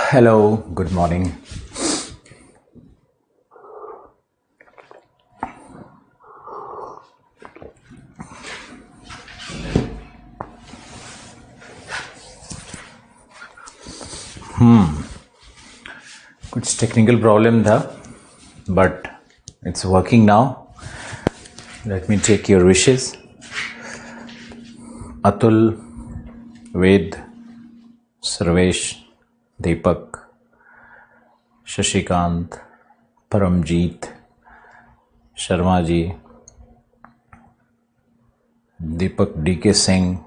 Hello, good morning. कुछ technical problem था but it's working now. Let me take your wishes. Atul, Ved, Sarvesh, Deepak, Shashikant, Paramjeet, Sharma ji, Deepak DK Singh,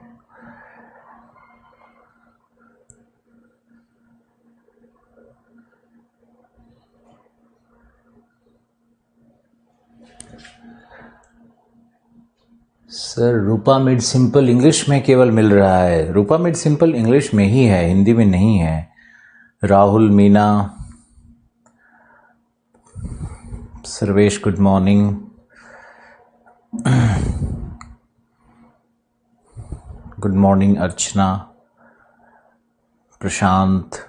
sir Rupa मिड simple English में केवल मिल रहा है। रूपा मिड सिंपल इंग्लिश में ही है, हिंदी में नहीं है। Rahul, Meena, Sarvesh good morning, good morning Archana, Prashant,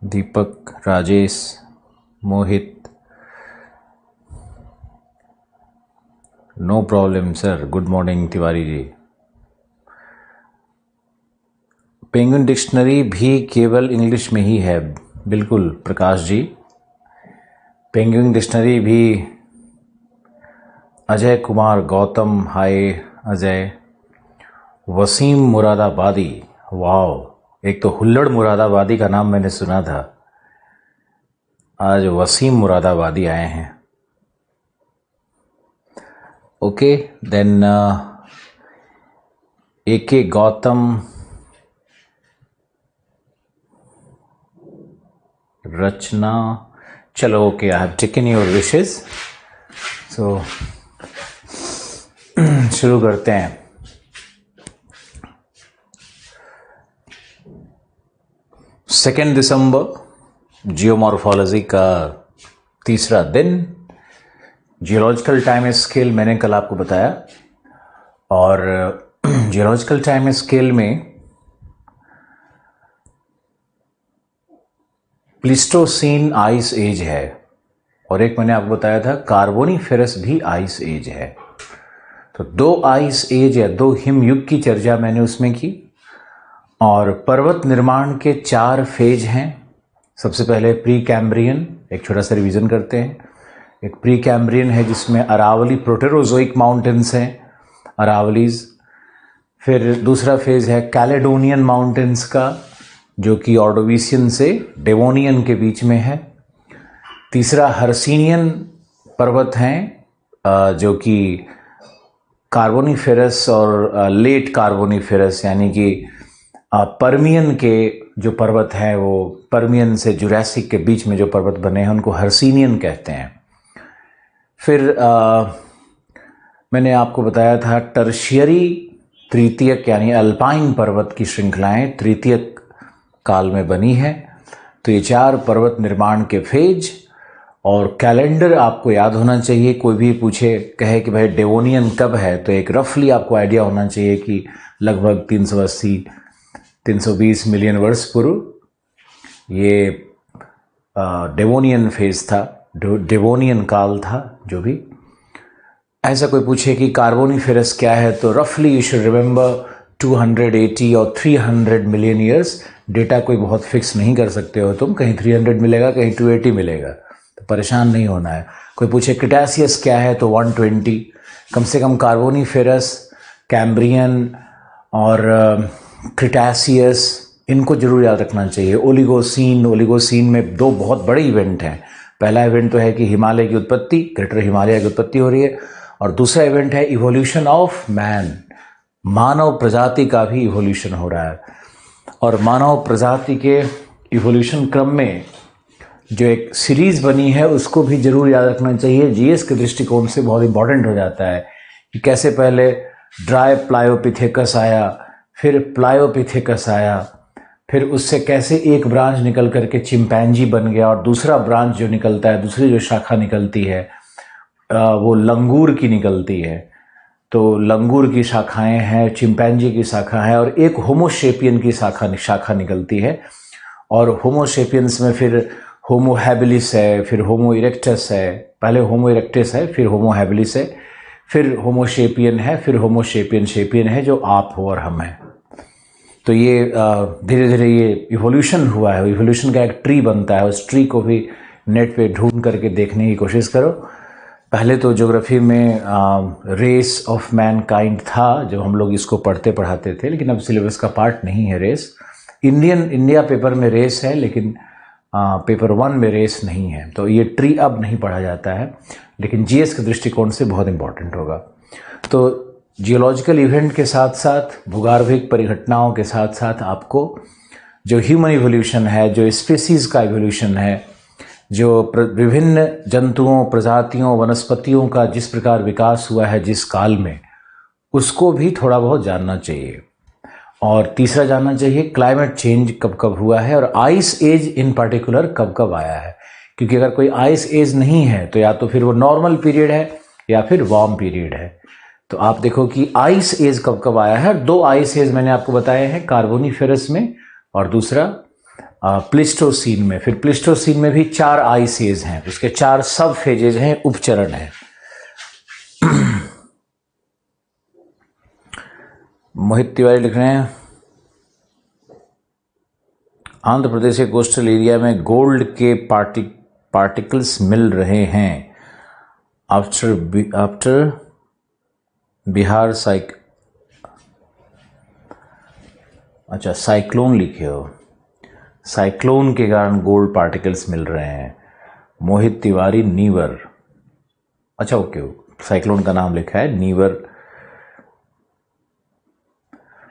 Deepak, Rajesh, Mohit, no problem sir. Good morning Tiwari ji. Penguin dictionary भी केवल इंग्लिश में ही है, बिल्कुल प्रकाश जी। पेंगुइन डिक्शनरी भी अजय कुमार, गौतम, हाय अजय, वसीम मुरादाबादी, वाह, एक तो हुल्लड़ मुरादाबादी का नाम मैंने सुना था, आज वसीम मुरादाबादी आए हैं। Okay then AK Gautam, Rachna, चलो okay, I have taken your wishes. So शुरू करते हैं। सेकेंड दिसंबर, जियोमॉर्फोलॉजी का तीसरा दिन। जियोलॉजिकल टाइम स्केल मैंने कल आपको बताया, और जियोलॉजिकल टाइम स्केल में प्लीस्टोसीन आइस एज है, और एक मैंने आपको बताया था कार्बोनीफेरस भी आइस एज है। तो दो आइस एज या दो हिमयुग की चर्चा मैंने उसमें की, और पर्वत निर्माण के 4 फेज हैं। सबसे पहले प्री कैम्ब्रियन, एक छोटा सा रिवीजन करते हैं। एक प्री कैम्ब्रियन है जिसमें अरावली प्रोटेरोजोइक माउंटेन्स हैं, अरावलीज। फिर दूसरा फेज है कैलेडोनियन माउंटेन्स का, जो कि ऑर्डोविशियन से डेवोनियन के बीच में है। तीसरा हर्सिनियन पर्वत हैं, जो कि कार्बोनीफेरस और लेट कार्बोनीफेरस यानी कि पर्मियन के जो पर्वत हैं, वो पर्मियन से जुरासिक के बीच में जो पर्वत बने हैं उनको हर्सिनियन कहते हैं। फिर मैंने आपको बताया था टर्शियरी तृतीयक यानी अल्पाइन पर्वत की श्रृंखलाएं तृतीयक काल में बनी है। तो ये 4 पर्वत निर्माण के फेज, और कैलेंडर आपको याद होना चाहिए। कोई भी पूछे, कहे कि भाई डेवोनियन कब है, तो एक रफली आपको आइडिया होना चाहिए कि लगभग 380-320 मिलियन वर्ष पूर्व ये डेवोनियन फेज था, डेवोनियन काल था। जो भी ऐसा कोई पूछे कि कार्बोनीफेरस क्या है, तो रफली यू शुड रिमेंबर 280 और 300 मिलियन ईयर्स। डेटा कोई बहुत फिक्स नहीं कर सकते हो तुम, कहीं 300 मिलेगा, कहीं 280 मिलेगा, तो परेशान नहीं होना है। कोई पूछे क्रिटासियस क्या है, तो 120। कम से कम कार्बोनीफेरस, कैम्ब्रियन और क्रिटासियस, इनको जरूर याद रखना चाहिए। ओलिगोसीन में 2 बहुत बड़े इवेंट हैं। पहला इवेंट तो है कि हिमालय की उत्पत्ति, ग्रेटर हिमालय की उत्पत्ति हो रही है, और दूसरा इवेंट है इवोल्यूशन ऑफ मैन, मानव प्रजाति का भी इवोल्यूशन हो रहा है। और मानव प्रजाति के इवोल्यूशन क्रम में जो एक सीरीज बनी है उसको भी जरूर याद रखना चाहिए। जीएस के दृष्टिकोण से बहुत इंपॉर्टेंट हो जाता है कि कैसे पहले ड्राई प्लायोपिथेकस आया, फिर प्लायोपिथेकस आया, फिर उससे कैसे एक ब्रांच निकल करके चिंपैंजी बन गया, और दूसरा ब्रांच जो निकलता है, दूसरी जो शाखा निकलती है वो लंगूर की निकलती है। तो लंगूर की शाखाएं हैं, चिंपैंजी की शाखा है, और एक होमोशेपियन की शाखा निकलती है। और होमोशेपियंस में फिर होमो हैबिलिस है, फिर होमो इरेक्टस है, पहले होमो इरेक्टस है, फिर होमो हैबिलिस है, फिर होमोशेपियन है, फिर होमोशेपियन है, जो आप हो और हम हैं। तो ये धीरे धीरे ये इवोल्यूशन हुआ है। इवोल्यूशन का एक ट्री बनता है, उस ट्री को भी नेट पे ढूंढ करके देखने की कोशिश करो। पहले तो ज्योग्राफी में रेस ऑफ मैनकाइंड था, जब हम लोग इसको पढ़ते पढ़ाते थे, लेकिन अब सिलेबस का पार्ट नहीं है रेस। इंडिया पेपर में रेस है, लेकिन पेपर 1 में रेस नहीं है। तो ये ट्री अब नहीं पढ़ा जाता है, लेकिन जीएस के दृष्टिकोण से बहुत इंपॉर्टेंट होगा। तो जियोलॉजिकल इवेंट के साथ साथ, भूगर्भिक परिघटनाओं के साथ साथ, आपको जो ह्यूमन इवोल्यूशन है, जो स्पीसीज का इवोल्यूशन है, जो विभिन्न जंतुओं, प्रजातियों, वनस्पतियों का जिस प्रकार विकास हुआ है जिस काल में, उसको भी थोड़ा बहुत जानना चाहिए। और तीसरा जानना चाहिए क्लाइमेट चेंज कब कब हुआ है, और आइस एज इन पर्टिकुलर कब कब आया है। क्योंकि अगर कोई आइस एज नहीं है तो या तो फिर वो नॉर्मल पीरियड है या फिर वार्म पीरियड है। तो आप देखो कि आइस एज कब कब आया है। 2 आइस एज मैंने आपको बताए हैं, कार्बोनिफेरस में और दूसरा प्लिस्टोसीन में। फिर प्लिस्टोसीन में भी 4 आइस एज हैं, उसके 4 सब फेजेज हैं, उपचरण हैं। मोहित तिवारी लिख रहे हैं, आंध्र प्रदेश के कोस्टल एरिया में गोल्ड के पार्टिकल्स मिल रहे हैं आफ्टर बिहार अच्छा साइक्लोन लिखे हो, साइक्लोन के कारण गोल्ड पार्टिकल्स मिल रहे हैं। मोहित तिवारी, नीवर, अच्छा ओके, साइक्लोन का नाम लिखा है, नीवर।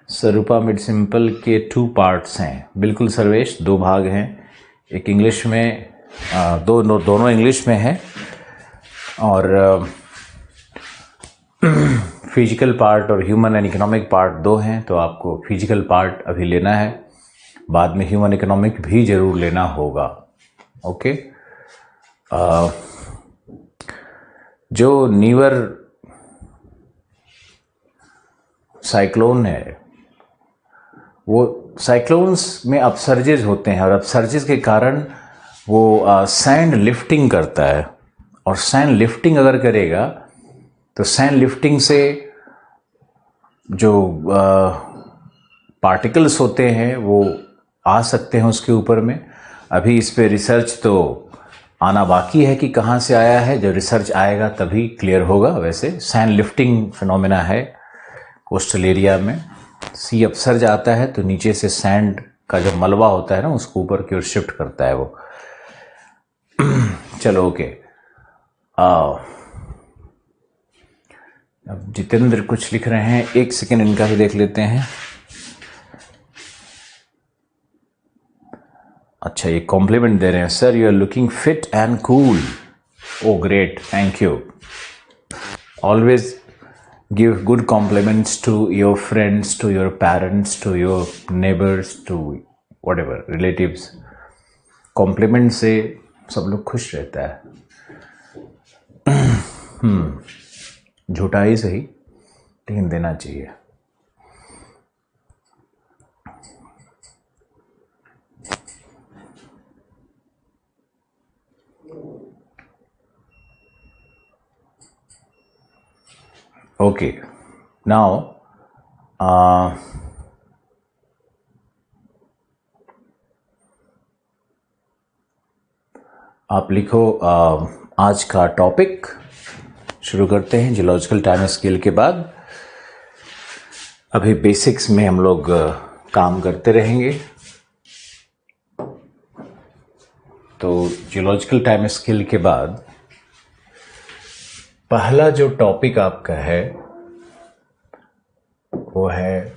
स्वरूपा मिड सिंपल के 2 पार्ट्स हैं, बिल्कुल सर्वेश, 2 भाग हैं। एक इंग्लिश में, दोनों इंग्लिश में है, और फिजिकल पार्ट और ह्यूमन एंड इकोनॉमिक पार्ट 2 हैं। तो आपको फिजिकल पार्ट अभी लेना है, बाद में ह्यूमन इकोनॉमिक भी जरूर लेना होगा। ओके, जो नीवर साइक्लोन है, वो साइक्लोन्स में अपसर्जेज होते हैं, और अपसर्जेज के कारण वो सैंड लिफ्टिंग करता है। और सैंड लिफ्टिंग अगर करेगा तो सैंड लिफ्टिंग से जो पार्टिकल्स होते हैं वो आ सकते हैं उसके ऊपर में। अभी इस पे रिसर्च तो आना बाकी है कि कहाँ से आया है, जब रिसर्च आएगा तभी क्लियर होगा। वैसे सैंड लिफ्टिंग फिनोमेना है कोस्टल एरिया में। सी अपसर्ज आता है तो नीचे से सैंड का जो मलबा होता है ना, उसको ऊपर की ओर शिफ्ट करता है वो। चलो ओके, अब जितेंद्र कुछ लिख रहे हैं, 1 सेकेंड इनका भी देख लेते हैं। अच्छा, ये कॉम्प्लीमेंट दे रहे हैं, sir you are looking fit and cool. Oh great, thank you. Always give good compliments to your friends, to your parents, to your neighbors, to whatever relatives. compliment से सब लोग खुश रहता है। झूठा ही सही, लेकिन देना चाहिए। Okay, now आप लिखो आज का टॉपिक। शुरू करते हैं जियोलॉजिकल टाइम स्केल के बाद। अभी बेसिक्स में हम लोग काम करते रहेंगे। तो जियोलॉजिकल टाइम स्केल के बाद पहला जो टॉपिक आपका है वो है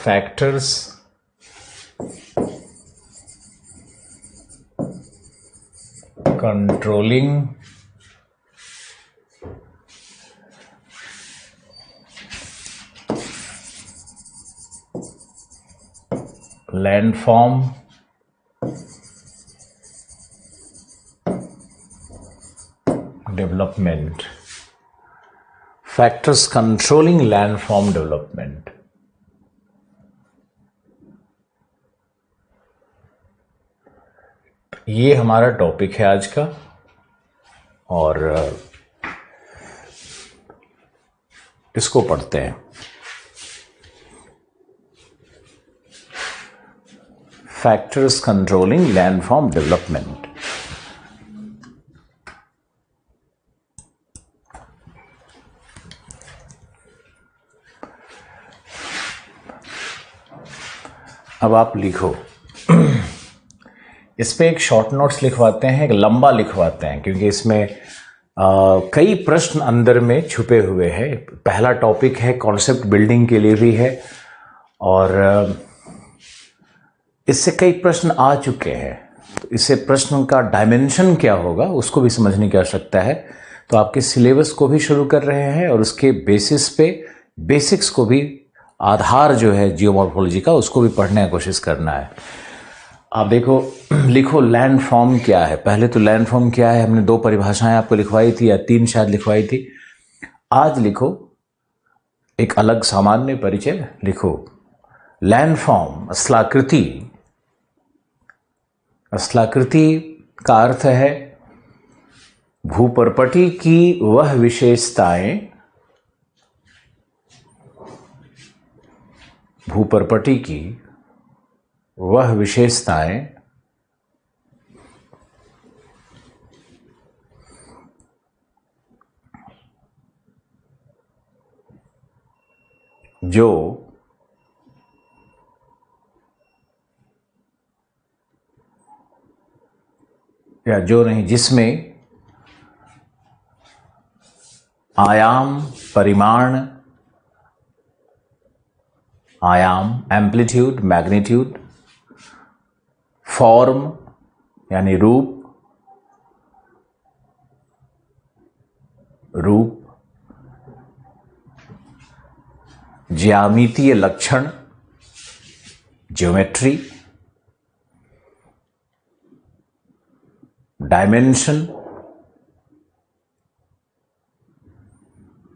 factors controlling landform development, factors controlling landform development. ये हमारा टॉपिक है आज का, और इसको पढ़ते हैं। Factors controlling landform development. अब आप लिखो, इस पे एक शॉर्ट नोट्स लिखवाते हैं, एक लंबा लिखवाते हैं, क्योंकि इसमें कई प्रश्न अंदर में छुपे हुए हैं। पहला टॉपिक है, कॉन्सेप्ट बिल्डिंग के लिए भी है, और इससे कई प्रश्न आ चुके हैं। तो इससे प्रश्न का डायमेंशन क्या होगा उसको भी समझने की आवश्यकता है। तो आपके सिलेबस को भी शुरू कर रहे हैं, और उसके बेसिस पे बेसिक्स को भी, आधार जो है जियोमॉर्फोलॉजी का, उसको भी पढ़ने की कोशिश करना है। आप देखो, लिखो लैंड फॉर्म क्या है। पहले तो लैंड फॉर्म क्या है हमने 2 परिभाषाएं आपको लिखवाई थी, या 3 शायद लिखवाई थी। आज लिखो एक अलग सामान्य परिचय। लिखो लैंड फॉर्म, स्थलाकृति। स्थलाकृति का अर्थ है भूपर्पटी की वह विशेषताएं, भूपर्पटी की वह विशेषताएं जो या जो नहीं, जिसमें आयाम, परिमाण, आयाम एम्पलीट्यूड, मैग्नीट्यूड, फॉर्म यानी रूप, ज्यामितीय लक्षण, ज्योमेट्री, डायमेंशन।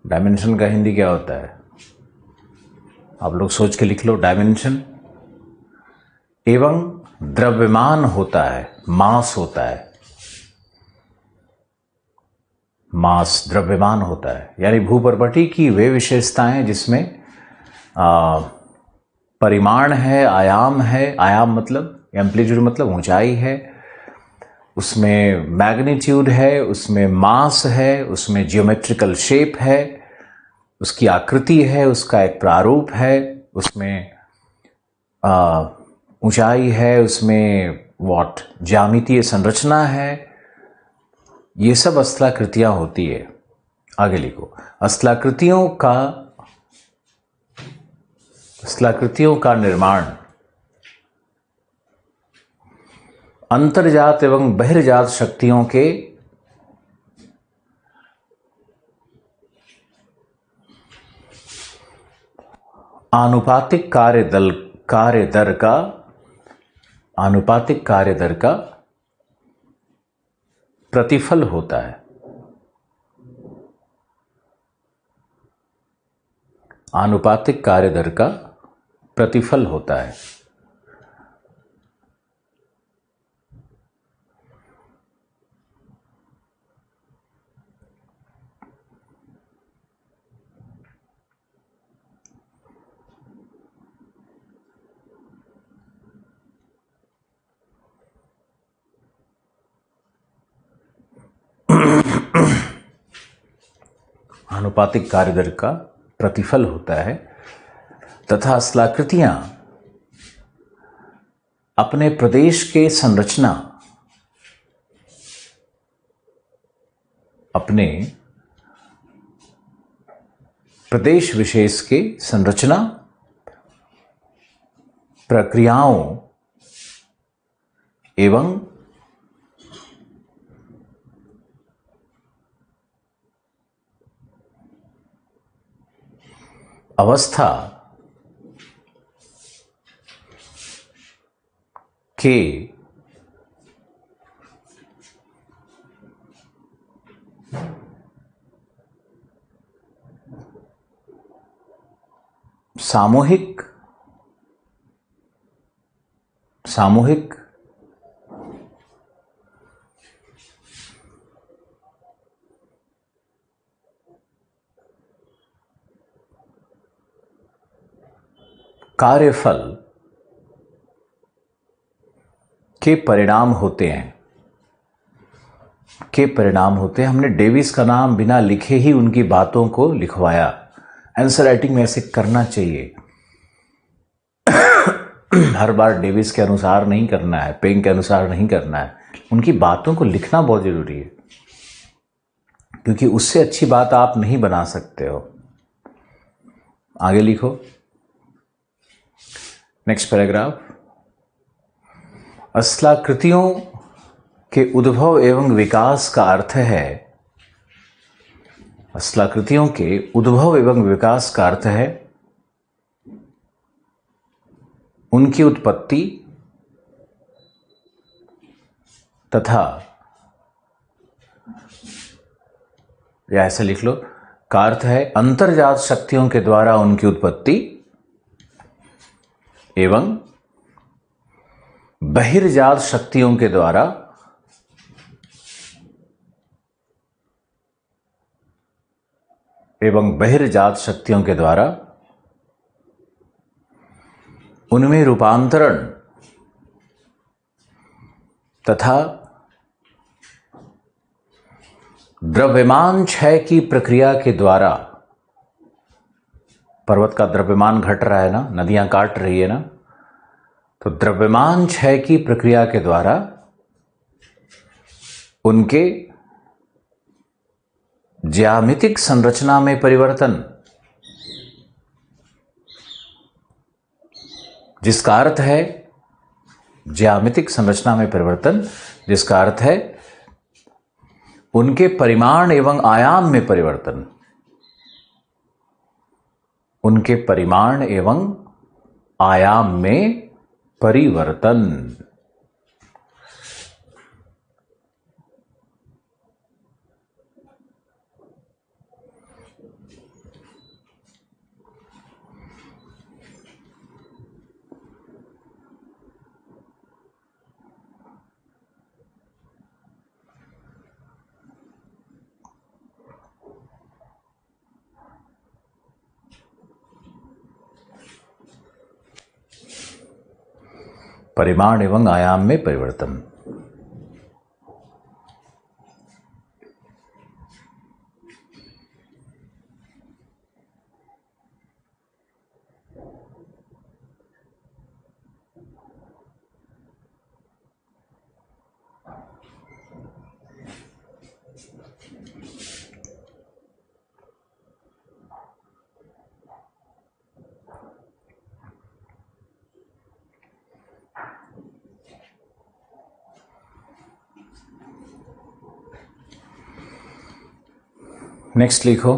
डायमेंशन का हिंदी क्या होता है? आप लोग सोच के लिख लो, डायमेंशन। एवं द्रव्यमान होता है, मास होता है, मास द्रव्यमान होता है। यानी भूपर्पटी की वे विशेषताएं जिसमें परिमाण है, आयाम है, आयाम मतलब एम्पलीट्यूड मतलब ऊंचाई है, उसमें मैग्नीट्यूड है, उसमें मास है, उसमें जियोमेट्रिकल शेप है, उसकी आकृति है, उसका एक प्रारूप है, उसमें ऊंचाई है, उसमें ज्यामितीय संरचना है। ये सब स्थलाकृतियां होती है। आगे लिखो, स्थलाकृतियों का निर्माण अंतर्जात एवं बहिर्जात शक्तियों के आनुपातिक कार्य दर का प्रतिफल होता है। आनुपातिक कार्य दर का प्रतिफल होता है। आनुपातिक कार्य दर का प्रतिफल होता है, तथा स्थलाकृतियां अपने प्रदेश के संरचना, अपने प्रदेश विशेष के संरचना, प्रक्रियाओं एवं अवस्था के सामूहिक सामूहिक कार्यफल के परिणाम होते हैं हमने डेविस का नाम बिना लिखे ही उनकी बातों को लिखवाया। आंसर राइटिंग में ऐसे करना चाहिए। हर बार डेविस के अनुसार नहीं करना है, पेंग के अनुसार नहीं करना है। उनकी बातों को लिखना बहुत जरूरी है, क्योंकि उससे अच्छी बात आप नहीं बना सकते हो। आगे लिखो, नेक्स्ट पैराग्राफ। अस्लाकृतियों के उद्भव एवं विकास का अर्थ है, अस्लाकृतियों के उद्भव एवं विकास का अर्थ है उनकी उत्पत्ति तथा, या ऐसे लिख लो, का अर्थ है अंतर्जात शक्तियों के द्वारा उनकी उत्पत्ति एवं बहिर्जात शक्तियों के द्वारा उनमें रूपांतरण तथा द्रव्यमान क्षय की प्रक्रिया के द्वारा, पर्वत का द्रव्यमान घट रहा है ना, नदियां काट रही है ना, तो द्रव्यमान क्षय की प्रक्रिया के द्वारा उनके ज्यामितिक संरचना में परिवर्तन, जिसका अर्थ है ज्यामितिक संरचना में परिवर्तन, जिसका अर्थ है उनके परिमाण एवं आयाम में परिवर्तन, उनके परिमाण एवं आयाम में परिवर्तन। परिमाण एवं आयाम में परिवर्तन। नेक्स्ट लिखो,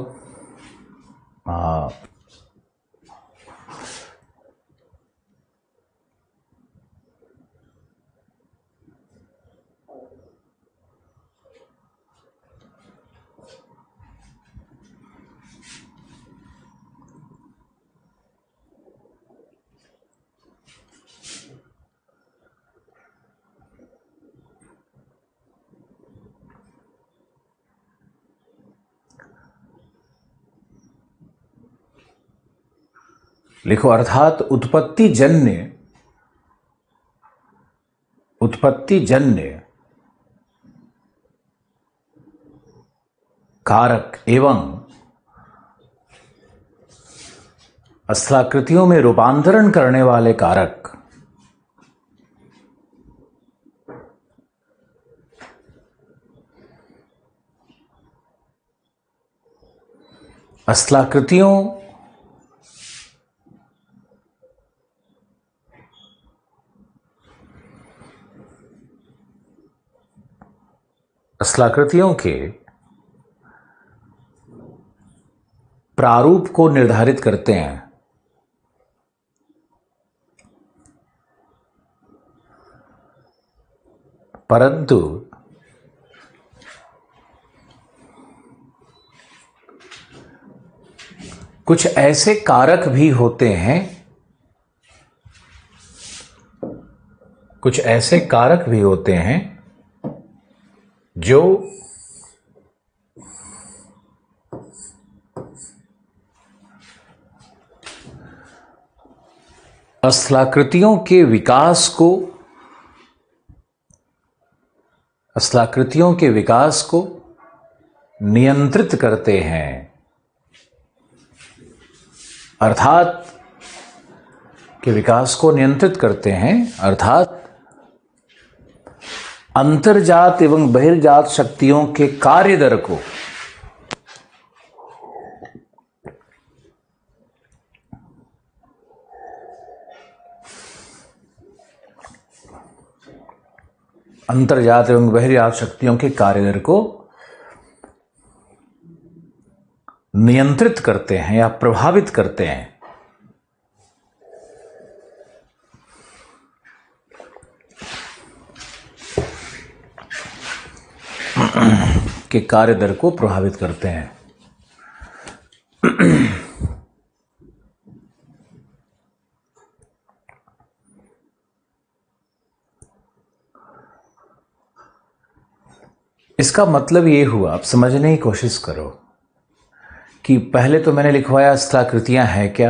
लिखो, अर्थात उत्पत्ति जन्य कारक एवं अस्लाकृतियों में रूपांतरण करने वाले कारक अस्लाकृतियों के प्रारूप को निर्धारित करते हैं। परंतु कुछ ऐसे कारक भी होते हैं, कुछ ऐसे कारक भी होते हैं जो स्थलाकृतियों के विकास को नियंत्रित करते हैं, अर्थात के विकास को नियंत्रित करते हैं, अर्थात अंतर्जात एवं बहिर्जात शक्तियों के कार्य दर को अंतर्जात एवं बहिर्जात शक्तियों के कार्य दर को नियंत्रित करते हैं या प्रभावित करते हैं, के कार्य दर को प्रभावित करते हैं। इसका मतलब ये हुआ, आप समझने की कोशिश करो कि पहले तो मैंने लिखवाया स्थलाकृतियां हैं क्या।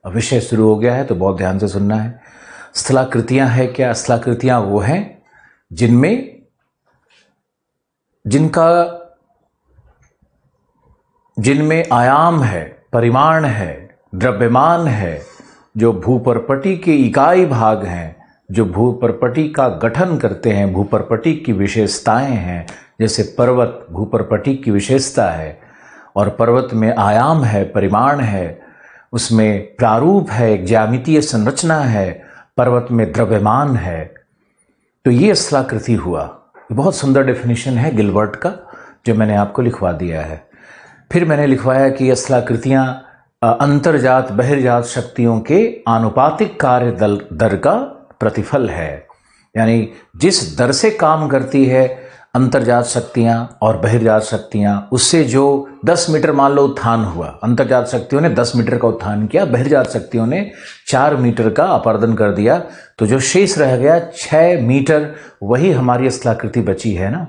अब विषय शुरू हो गया है तो बहुत ध्यान से सुनना है। स्थलाकृतियां है क्या? स्थलाकृतियां वो हैं जिनमें आयाम है, परिमाण है, द्रव्यमान है, जो भूपर्पटी के इकाई भाग हैं, जो भूपर्पटी का गठन करते हैं, भूपर्पटी की विशेषताएं हैं। जैसे पर्वत भूपर्पटी की विशेषता है और पर्वत में आयाम है, परिमाण है, उसमें प्रारूप है, एक ज्यामितीय संरचना है, पर्वत में द्रव्यमान है। तो ये स्थलाकृति हुआ। बहुत सुंदर डेफिनेशन है गिलबर्ट का, जो मैंने आपको लिखवा दिया है। फिर मैंने लिखवाया कि स्थलाकृतियां अंतर्जात बहिर्जात शक्तियों के आनुपातिक कार्य दर का प्रतिफल है। यानी जिस दर से काम करती है अंतर्जात शक्तियां और बहिर्जात शक्तियां, उससे जो 10 मीटर मान लो उत्थान हुआ, अंतर्जात शक्तियों ने 10 मीटर का उत्थान किया, बहिर्जात शक्तियों ने 4 मीटर का अपरदन कर दिया, तो जो शेष रह गया 6 मीटर, वही हमारी स्थलाकृति बची है ना।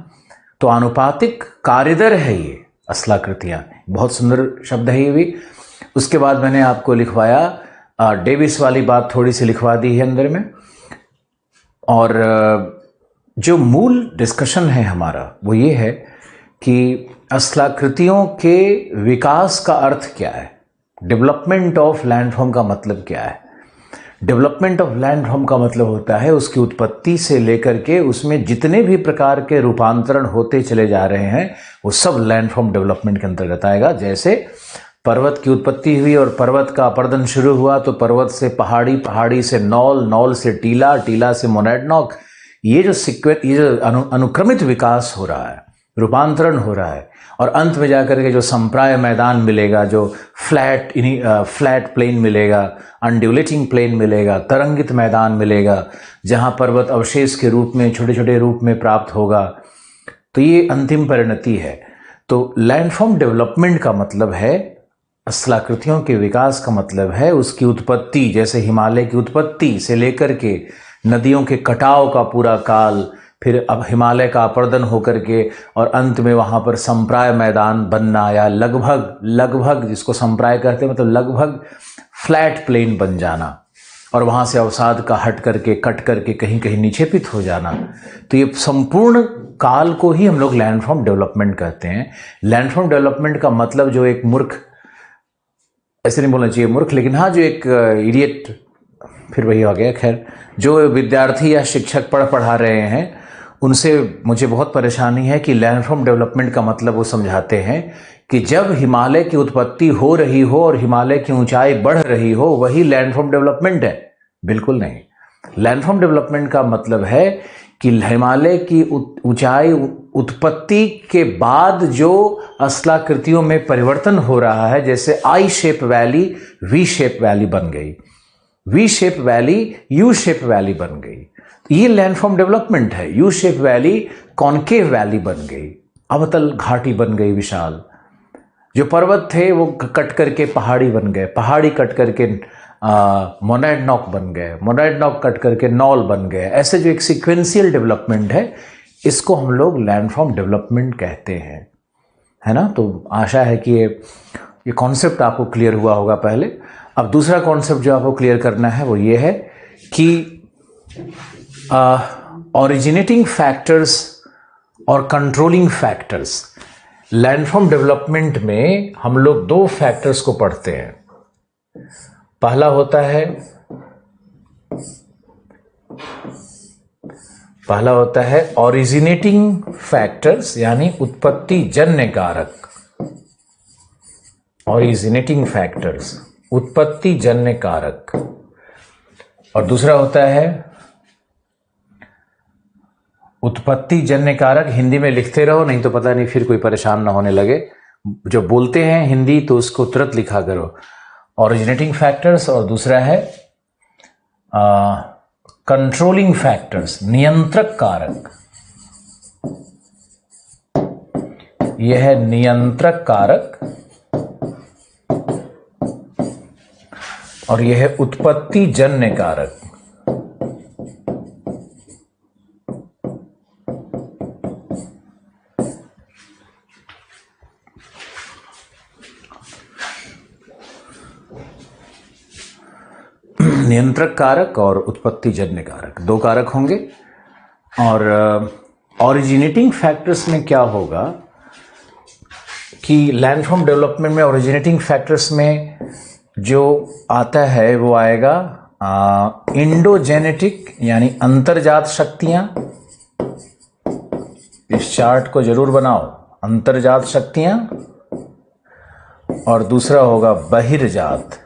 तो आनुपातिक कार्यदर है ये स्थलाकृतियां। बहुत सुंदर शब्द है ये भी। उसके बाद मैंने आपको लिखवाया डेविस वाली बात थोड़ी सी लिखवा दी है अंदर में। और जो मूल डिस्कशन है हमारा वो ये है कि स्थलाकृतियों के विकास का अर्थ क्या है, डेवलपमेंट ऑफ लैंडफॉर्म का मतलब क्या है। डेवलपमेंट ऑफ लैंडफॉर्म का मतलब होता है उसकी उत्पत्ति से लेकर के उसमें जितने भी प्रकार के रूपांतरण होते चले जा रहे हैं वो सब लैंडफॉर्म डेवलपमेंट के अंतर्गत आएगा। जैसे पर्वत की उत्पत्ति हुई और पर्वत का अपरदन शुरू हुआ तो पर्वत से पहाड़ी, पहाड़ी से नौल, नौल से टीला, टीला से मोनेडनॉक, ये जो अनुक्रमित विकास हो रहा है, रूपांतरण हो रहा है, और अंत में जाकर के जो संप्राय मैदान मिलेगा, जो फ्लैट प्लेन मिलेगा, अनड्यूलेटिंग प्लेन मिलेगा, तरंगित मैदान मिलेगा, जहां पर्वत अवशेष के रूप में, छोटे छोटे रूप में प्राप्त होगा। तो ये अंतिम परिणति है। तो लैंडफॉर्म डेवलपमेंट का मतलब है, स्थलाकृतियों के विकास का मतलब है उसकी उत्पत्ति। जैसे हिमालय की उत्पत्ति से लेकर के नदियों के कटाव का पूरा काल, फिर अब हिमालय का अपरदन होकर के और अंत में वहाँ पर संप्राय मैदान बनना, या लगभग जिसको संप्राय कहते हैं मतलब लगभग फ्लैट प्लेन बन जाना, और वहाँ से अवसाद का कट करके कहीं कहीं निक्षेपित हो जाना। तो ये संपूर्ण काल को ही हम लोग लैंडफॉर्म डेवलपमेंट कहते हैं। लैंडफॉर्म डेवलपमेंट का मतलब जो एक मूर्ख, ऐसे नहीं बोलना चाहिए मूर्ख, लेकिन हाँ जो एक इडियट, फिर वही हो गया, खैर, जो विद्यार्थी या शिक्षक पढ़ा रहे हैं उनसे मुझे बहुत परेशानी है कि लैंडफॉर्म डेवलपमेंट का मतलब वो समझाते हैं कि जब हिमालय की उत्पत्ति हो रही हो और हिमालय की ऊंचाई बढ़ रही हो वही लैंडफॉर्म डेवलपमेंट है। बिल्कुल नहीं। लैंडफॉर्म डेवलपमेंट का मतलब है कि हिमालय की ऊंचाई उत्पत्ति के बाद जो स्थलाकृतियों में परिवर्तन हो रहा है, जैसे I shape valley V shape valley बन गई, V shape valley U shape valley बन गई, ये लैंडफॉर्म डेवलपमेंट है। U shape valley concave valley बन गई, अवतल घाटी बन गई विशाल, जो पर्वत थे वो कट करके पहाड़ी बन गए, पहाड़ी कट करके मोनाडनॉक बन गए, मोनाडनॉक कट करके नॉल बन गए। ऐसे जो एक सीक्वेंशियल डेवलपमेंट है, इसको हम लोग लैंडफॉर्म डेवलपमेंट कहते हैं, है ना। तो आशा है कि ये कॉन्सेप्ट आपको क्लियर हुआ होगा पहले। अब दूसरा कॉन्सेप्ट जो आपको क्लियर करना है वो ये है कि ओरिजिनेटिंग फैक्टर्स और कंट्रोलिंग फैक्टर्स। लैंडफॉर्म डेवलपमेंट में हम लोग दो फैक्टर्स को पढ़ते हैं। पहला होता है ओरिजिनेटिंग फैक्टर्स, यानी उत्पत्ति जन्य कारक। ओरिजिनेटिंग फैक्टर्स, उत्पत्ति जन्य कारक। और दूसरा होता है उत्पत्ति जन्य कारक। हिंदी में लिखते रहो, नहीं तो पता नहीं फिर कोई परेशान ना होने लगे। जो बोलते हैं हिंदी तो उसको तुरंत लिखा करो। ओरिजिनेटिंग फैक्टर्स और दूसरा है कंट्रोलिंग फैक्टर्स, नियंत्रक कारक। यह है नियंत्रक कारक और यह है उत्पत्ति जन्य कारक। नियंत्रक कारक और उत्पत्ति जन्य कारक, दो कारक होंगे। और ओरिजिनेटिंग फैक्टर्स में क्या होगा कि लैंडफॉर्म डेवलपमेंट में ओरिजिनेटिंग फैक्टर्स में जो आता है वो आएगा इंडोजेनेटिक, यानी अंतर्जात शक्तियां। इस चार्ट को जरूर बनाओ, अंतर्जात शक्तियां। और दूसरा होगा बहिर्जात,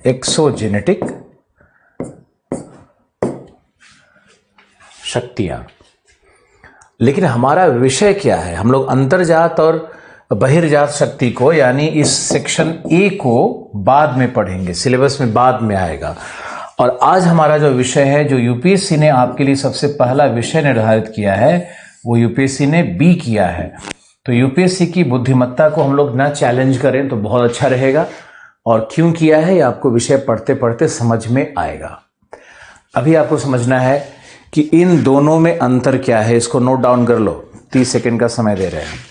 एक्सोजेनेटिक शक्तियां। लेकिन हमारा विषय क्या है? हम लोग अंतर्जात और बहिर्जात शक्ति को, यानी इस सेक्शन ए को बाद में पढ़ेंगे, सिलेबस में बाद में आएगा। और आज हमारा जो विषय है, जो यूपीएससी ने आपके लिए सबसे पहला विषय निर्धारित किया है, वो यूपीएससी ने बी किया है। तो यूपीएससी की बुद्धिमत्ता को हम लोग ना चैलेंज करें तो बहुत अच्छा रहेगा। और क्यों किया है ये आपको विषय पढ़ते पढ़ते समझ में आएगा। अभी आपको समझना है कि इन दोनों में अंतर क्या है। इसको नोट डाउन कर लो, 30 सेकंड का समय दे रहे हैं।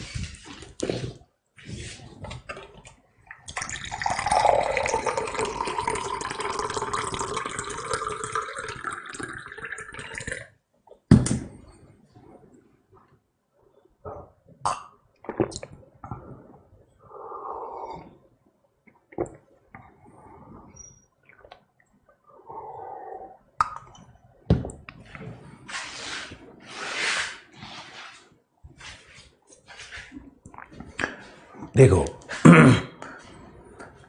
देखो,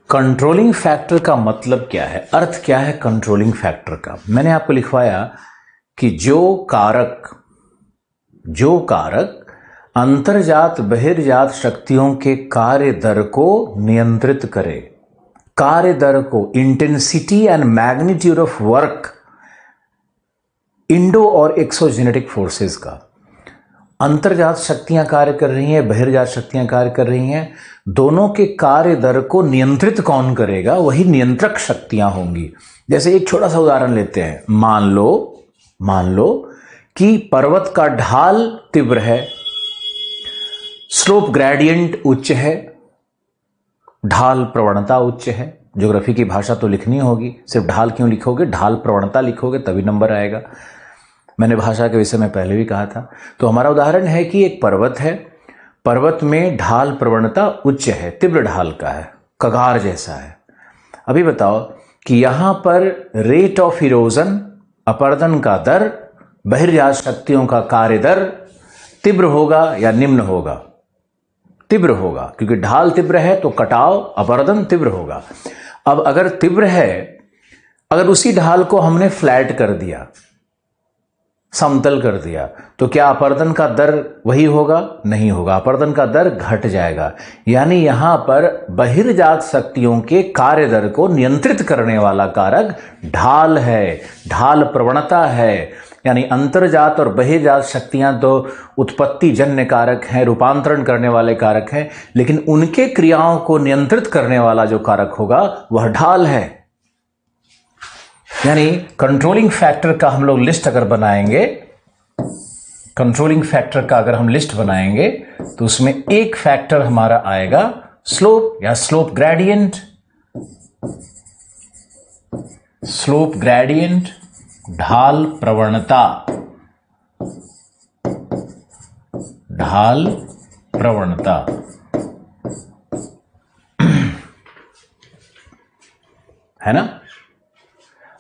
कंट्रोलिंग फैक्टर का मतलब क्या है, अर्थ क्या है कंट्रोलिंग फैक्टर का। मैंने आपको लिखवाया कि जो कारक अंतर्जात बहिर्जात शक्तियों के कार्य दर को नियंत्रित करे, कार्य दर को, intensity and magnitude of work, Indo और एक्सोजेनेटिक फोर्सेस का। अंतर्जात शक्तियां कार्य कर रही हैं, बहिर्जात शक्तियां कार्य कर रही हैं, दोनों के कार्य दर को नियंत्रित कौन करेगा? वही नियंत्रक शक्तियां होंगी। जैसे एक छोटा सा उदाहरण लेते हैं। मान लो कि पर्वत का ढाल तीव्र है, स्लोप ग्रेडियंट उच्च है, ढाल प्रवणता उच्च है। ज्योग्राफी की भाषा तो लिखनी होगी, सिर्फ ढाल क्यों लिखोगे, ढाल प्रवणता लिखोगे तभी नंबर आएगा। मैंने भाषा के विषय में पहले भी कहा था। तो हमारा उदाहरण है कि एक पर्वत है, पर्वत में ढाल प्रवणता उच्च है, तीव्र ढाल का है, कगार जैसा है। अभी बताओ कि यहां पर रेट ऑफ इरोजन, अपरदन का दर, बहिर्जात शक्तियों का कार्य दर तीव्र होगा या निम्न होगा? तीव्र होगा, क्योंकि ढाल तीव्र है तो कटाव, अपरदन तीव्र होगा। अब अगर तीव्र है, अगर उसी ढाल को हमने फ्लैट कर दिया, समतल कर दिया, तो क्या अपरदन का दर वही होगा? नहीं होगा, अपरदन का दर घट जाएगा। यानी यहां पर बहिर्जात शक्तियों के कार्य दर को नियंत्रित करने वाला कारक ढाल है, ढाल प्रवणता है। यानी अंतर्जात और बहिर्जात शक्तियां तो उत्पत्ति जन्य कारक हैं, रूपांतरण करने वाले कारक हैं, लेकिन उनके क्रियाओं को नियंत्रित करने वाला जो कारक होगा वह ढाल है। यानी कंट्रोलिंग फैक्टर का हम लोग लिस्ट अगर बनाएंगे, कंट्रोलिंग फैक्टर का अगर हम लिस्ट बनाएंगे तो उसमें एक फैक्टर हमारा आएगा स्लोप या स्लोप ग्रेडियंट। स्लोप ग्रेडियंट, ढाल प्रवणता, ढाल प्रवणता। है ना?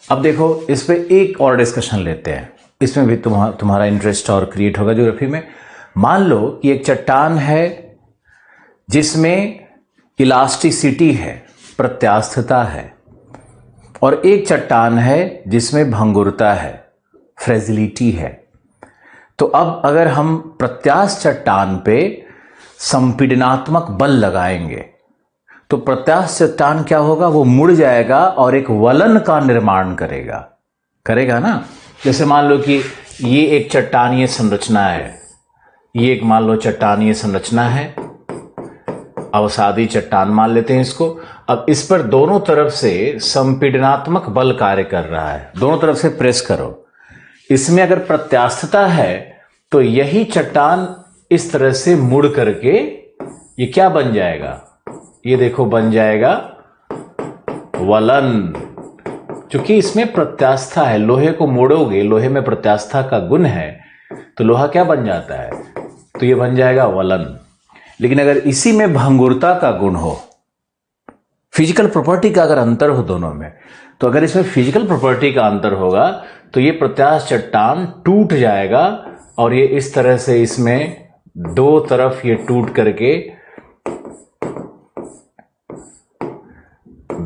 अब देखो, इस पे एक और डिस्कशन लेते हैं, इसमें भी तुम्हारा इंटरेस्ट और क्रिएट होगा ज्योग्राफी में। मान लो कि एक चट्टान है जिसमें इलास्टिसिटी है, प्रत्यास्थता है, और एक चट्टान है जिसमें भंगुरता है, फ्रेजिलिटी है। तो अब अगर हम प्रत्यास्थ चट्टान पे संपीडनात्मक बल लगाएंगे तो प्रत्यास्थ चट्टान क्या होगा? वो मुड़ जाएगा और एक वलन का निर्माण करेगा ना। जैसे मान लो कि ये एक चट्टानीय संरचना है, ये एक मान लो चट्टानीय संरचना है, अवसादी चट्टान मान लेते हैं इसको। अब इस पर दोनों तरफ से संपीडनात्मक बल कार्य कर रहा है, दोनों तरफ से प्रेस करो। इसमें अगर प्रत्यास्थता है तो यही चट्टान इस तरह से मुड़ करके ये क्या बन जाएगा? ये देखो बन जाएगा वलन। क्योंकि इसमें प्रत्यास्था है, लोहे को मोड़ोगे, लोहे में प्रत्यास्था का गुण है, तो लोहा क्या बन जाता है? तो ये बन जाएगा वलन। लेकिन अगर इसी में भंगुरता का गुण हो, फिजिकल प्रॉपर्टी का अगर अंतर हो दोनों में, तो अगर इसमें फिजिकल प्रॉपर्टी का अंतर होगा तो ये प्रत्यास्थ चट्टान टूट जाएगा और ये इस तरह से इसमें दो तरफ ये टूट करके,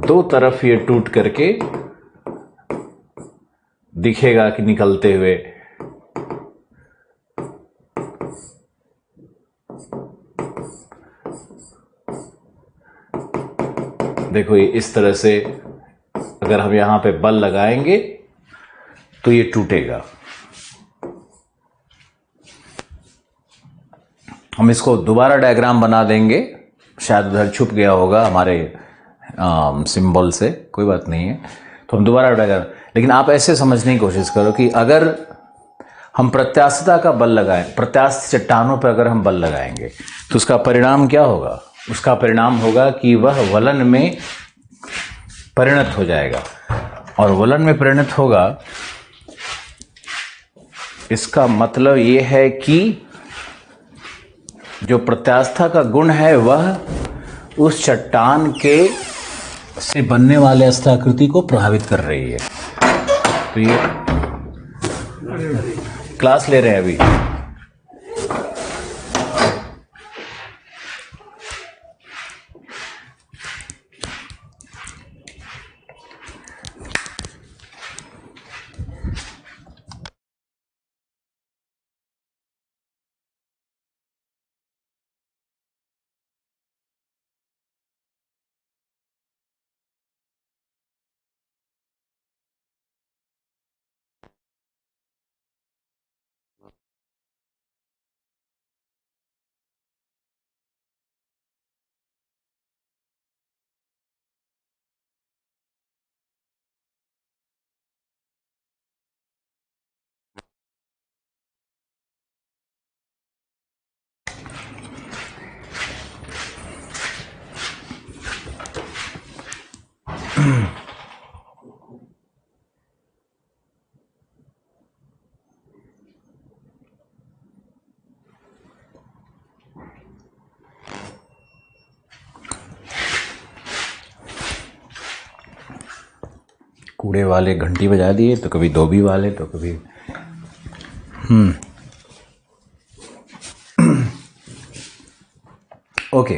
दो तरफ ये टूट करके दिखेगा कि निकलते हुए। देखो ये इस तरह से अगर हम यहां पे बल लगाएंगे तो ये टूटेगा। हम इसको दोबारा डायग्राम बना देंगे, शायद उधर छुप गया होगा हमारे सिंबल से, कोई बात नहीं है, तो हम दोबारा डायग्राम। लेकिन आप ऐसे समझने की कोशिश करो कि अगर हम प्रत्यास्थता का बल लगाएं, प्रत्यास्थ चट्टानों पर अगर हम बल लगाएंगे तो उसका परिणाम क्या होगा? उसका परिणाम होगा कि वह वलन में परिणत हो जाएगा, और वलन में परिणत होगा इसका मतलब यह है कि जो प्रत्यास्था का गुण है वह उस चट्टान के से बनने वाले अस्त्राकृति को प्रभावित कर रही है। तो ये क्लास ले रहे हैं अभी। कूड़े वाले घंटी बजा दिए, तो कभी धोबी वाले, तो कभी ओके।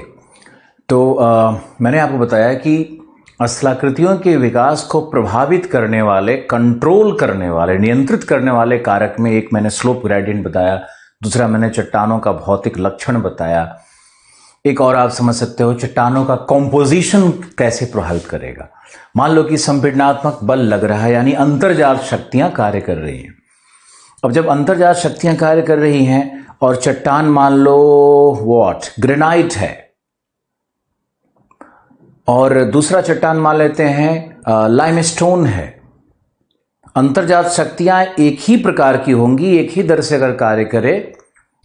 तो मैंने आपको बताया कि स्थलाकृतियों के विकास को प्रभावित करने वाले, कंट्रोल करने वाले, नियंत्रित करने वाले कारक में एक मैंने स्लोप ग्रेडियंट बताया, दूसरा मैंने चट्टानों का भौतिक लक्षण बताया, एक और आप समझ सकते हो चट्टानों का कॉम्पोजिशन कैसे प्रभावित करेगा। मान लो कि संपीड़नात्मक बल लग रहा है, यानी अंतर्जात शक्तियां कार्य कर रही हैं। अब जब अंतर्जात शक्तियां कार्य कर रही हैं और चट्टान मान लो ग्रेनाइट है, और दूसरा चट्टान मान लेते हैं लाइमस्टोन है, अंतर्जात शक्तियां एक ही प्रकार की होंगी, एक ही दर से अगर कार्य करे,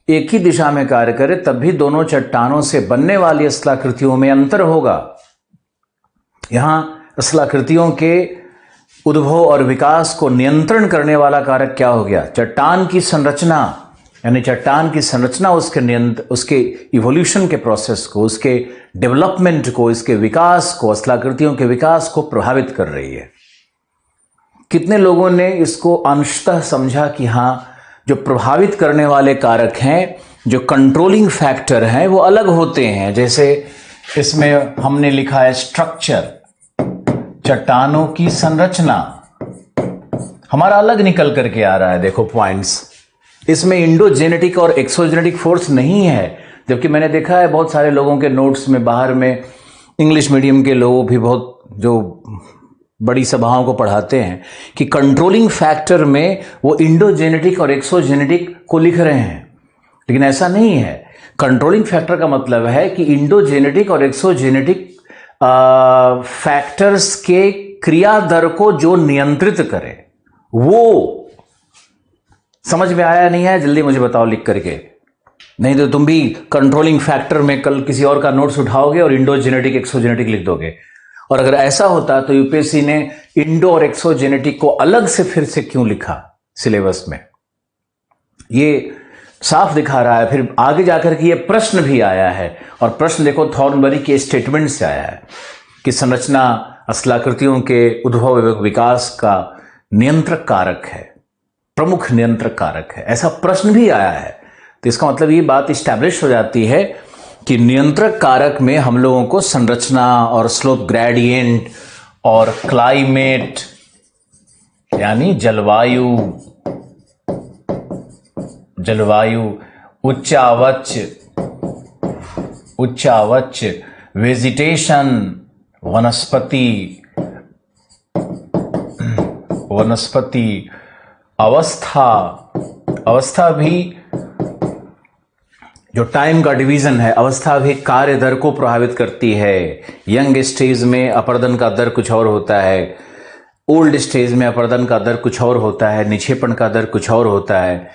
एक ही दिशा में कार्य करे, तब भी दोनों चट्टानों से बनने वाली स्थलाकृतियों में अंतर होगा। यहां स्थलाकृतियों के उद्भव और विकास को नियंत्रण करने वाला कारक क्या हो गया? चट्टान की संरचना, यानी चट्टान की संरचना उसके इवोल्यूशन के प्रोसेस को, उसके डेवलपमेंट को, इसके विकास को, स्थलाकृतियों के विकास को प्रभावित कर रही है। कितने लोगों ने इसको अंशतः समझा कि हां, जो प्रभावित करने वाले कारक हैं, जो कंट्रोलिंग फैक्टर हैं, वो अलग होते हैं। जैसे इसमें हमने लिखा है स्ट्रक्चर, चट्टानों की संरचना हमारा अलग निकल करके आ रहा है। देखो पॉइंट्स, इसमें इंडोजेनेटिक और एक्सोजेनेटिक फोर्स नहीं है, जबकि मैंने देखा है बहुत सारे लोगों के नोट्स में, बाहर में इंग्लिश मीडियम के लोग भी बहुत जो बड़ी सभाओं को पढ़ाते हैं कि कंट्रोलिंग फैक्टर में वो इंडोजेनेटिक और एक्सोजेनेटिक को लिख रहे हैं, लेकिन ऐसा नहीं है। कंट्रोलिंग फैक्टर का मतलब है कि इंडोजेनेटिक और एक्सोजेनेटिक फैक्टर्स के क्रिया दर को जो नियंत्रित करे। वो समझ में आया नहीं है? जल्दी मुझे बताओ लिख करके, नहीं तो तुम भी कंट्रोलिंग फैक्टर में कल किसी और का नोट्स उठाओगे और इंडोजेनेटिक एक्सोजेनेटिक लिख दोगे। और अगर ऐसा होता तो यूपीएससी ने इंडो और एक्सोजेनेटिक को अलग से फिर से क्यों लिखा सिलेबस में? ये साफ दिखा रहा है। फिर आगे जाकर के ये प्रश्न भी आया है, और प्रश्न देखो थॉर्नबरी के स्टेटमेंट से आया है कि संरचना स्थलाकृतियों के उद्भव एवं विकास का नियंत्रक कारक है, प्रमुख नियंत्रक कारक है, ऐसा प्रश्न भी आया है। तो इसका मतलब ये बात इस्टेब्लिश हो जाती है कि नियंत्रक कारक में हम लोगों को संरचना और स्लोप ग्रेडियंट और क्लाइमेट यानी जलवायु, उच्चावच, वेजिटेशन, वनस्पति अवस्था भी जो टाइम का डिवीजन है, अवस्था भी कार्य दर को प्रभावित करती है। यंग स्टेज में अपर्दन का दर कुछ और होता है, ओल्ड स्टेज में अपर्दन का दर कुछ और होता है, निक्षेपण का दर कुछ और होता है।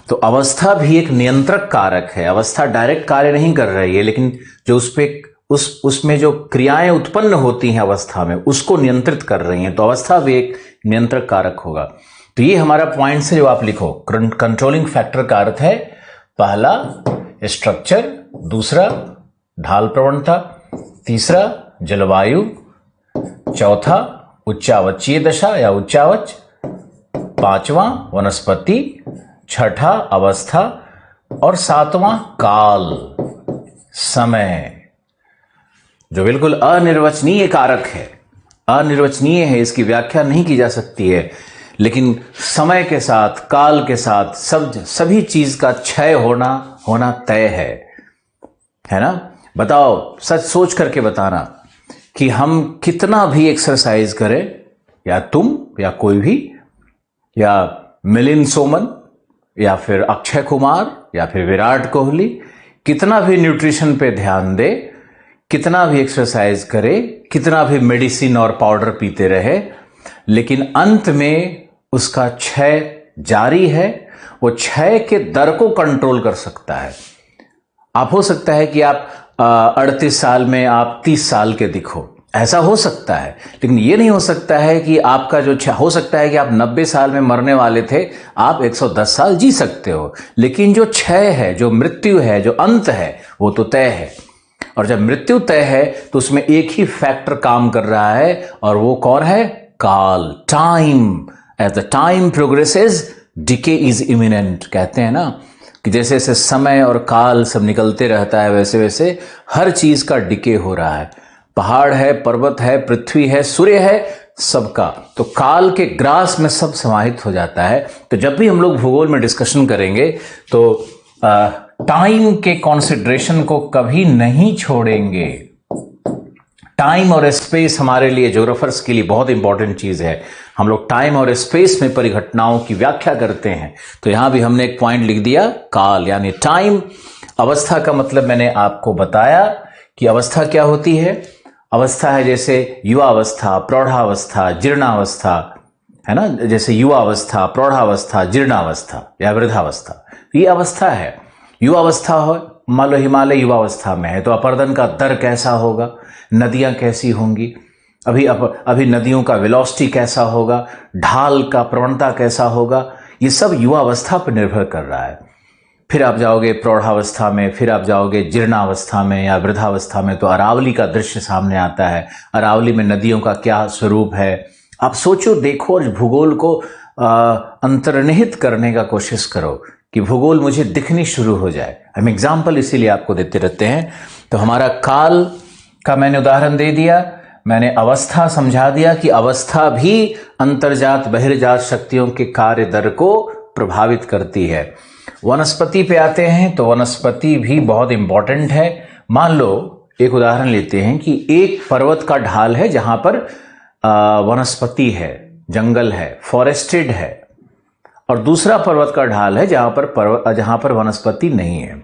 तो अवस्था भी एक नियंत्रक कारक है। अवस्था डायरेक्ट कार्य नहीं कर रही है, लेकिन जो उसमें जो क्रियाएं उत्पन्न होती हैं अवस्था में, उसको नियंत्रित कर रही हैं। तो अवस्था भी एक नियंत्रक कारक होगा। तो ये हमारा पॉइंट है जो आप लिखो। कंट्रोलिंग फैक्टर का अर्थ है पहला स्ट्रक्चर, दूसरा ढाल प्रवणता, तीसरा जलवायु, चौथा उच्चावचीय दशा या उच्चावच, पांचवां वनस्पति, छठा अवस्था और सातवां काल, समय, जो बिल्कुल अनिर्वचनीय कारक है। अनिर्वचनीय है, इसकी व्याख्या नहीं की जा सकती है, लेकिन समय के साथ, काल के साथ सभी चीज का क्षय होना तय है ना। बताओ, सच सोच करके बताना कि हम कितना भी एक्सरसाइज करें, या तुम या कोई भी, या मिलिंद सोमन या फिर अक्षय कुमार या फिर विराट कोहली, कितना भी न्यूट्रिशन पे ध्यान दे, कितना भी एक्सरसाइज करे, कितना भी मेडिसिन और पाउडर पीते रहे, लेकिन अंत में उसका क्षय जारी है। वो क्षय के दर को कंट्रोल कर सकता है। आप हो सकता है कि आप 38 साल में आप 30 साल के दिखो, ऐसा हो सकता है, लेकिन ये नहीं हो सकता है कि आपका जो हो सकता है कि आप 90 साल में मरने वाले थे, आप 110 साल जी सकते हो, लेकिन जो क्षय है, जो मृत्यु है, जो अंत है, वो तो तय है। और जब मृत्यु तय है तो उसमें एक ही फैक्टर काम कर रहा है, और वो कौन है? काल, time. As the time progresses decay is imminent. कहते हैं ना कि जैसे जैसे समय और काल सब निकलते रहता है, वैसे वैसे हर चीज का डिके हो रहा है। पहाड़ है, पर्वत है, पृथ्वी है, सूर्य है, सबका। तो काल के ग्रास में सब समाहित हो जाता है। तो जब भी हम लोग भूगोल में डिस्कशन करेंगे तो टाइम के कॉन्सिडरेशन को कभी नहीं छोड़ेंगे। टाइम और स्पेस हमारे लिए, ज्योग्राफर्स के लिए बहुत इंपॉर्टेंट चीज है। हम लोग टाइम और स्पेस में परिघटनाओं की व्याख्या करते हैं। तो यहां भी हमने एक पॉइंट लिख दिया, काल यानी टाइम। अवस्था का मतलब मैंने आपको बताया कि अवस्था क्या होती है। अवस्था है जैसे युवावस्था, प्रौढ़ावस्था, जीर्णावस्था, है ना, जैसे युवावस्था, प्रौढ़ावस्था, जीर्णावस्था या वृद्धावस्था, ये अवस्था है। युवावस्था हो, मान लो हिमालय युवावस्था में है तो अपर्दन का दर कैसा होगा, नदियां कैसी होंगी, अभी नदियों का वेलोसिटी कैसा होगा, ढाल का प्रवणता कैसा होगा, ये सब युवावस्था पर निर्भर कर रहा है। फिर आप जाओगे प्रौढ़ावस्था में, फिर आप जाओगे जीर्णावस्था में या वृद्धावस्था में तो अरावली का दृश्य सामने आता है। अरावली में नदियों का क्या स्वरूप है, आप सोचो, देखो और भूगोल को अंतर्निहित करने का कोशिश करो कि भूगोल मुझे दिखनी शुरू हो जाए। हम एग्जाम्पल इसीलिए आपको देते रहते हैं। तो हमारा काल का मैंने उदाहरण दे दिया, मैंने अवस्था समझा दिया कि अवस्था भी अंतर्जात बहिर्जात शक्तियों के कार्य दर को प्रभावित करती है। वनस्पति पे आते हैं तो वनस्पति भी बहुत इंपॉर्टेंट है। मान लो एक उदाहरण लेते हैं कि एक पर्वत का ढाल है जहां पर वनस्पति है, जंगल है, फॉरेस्टेड है, और दूसरा पर्वत का ढाल है जहां पर वनस्पति नहीं है।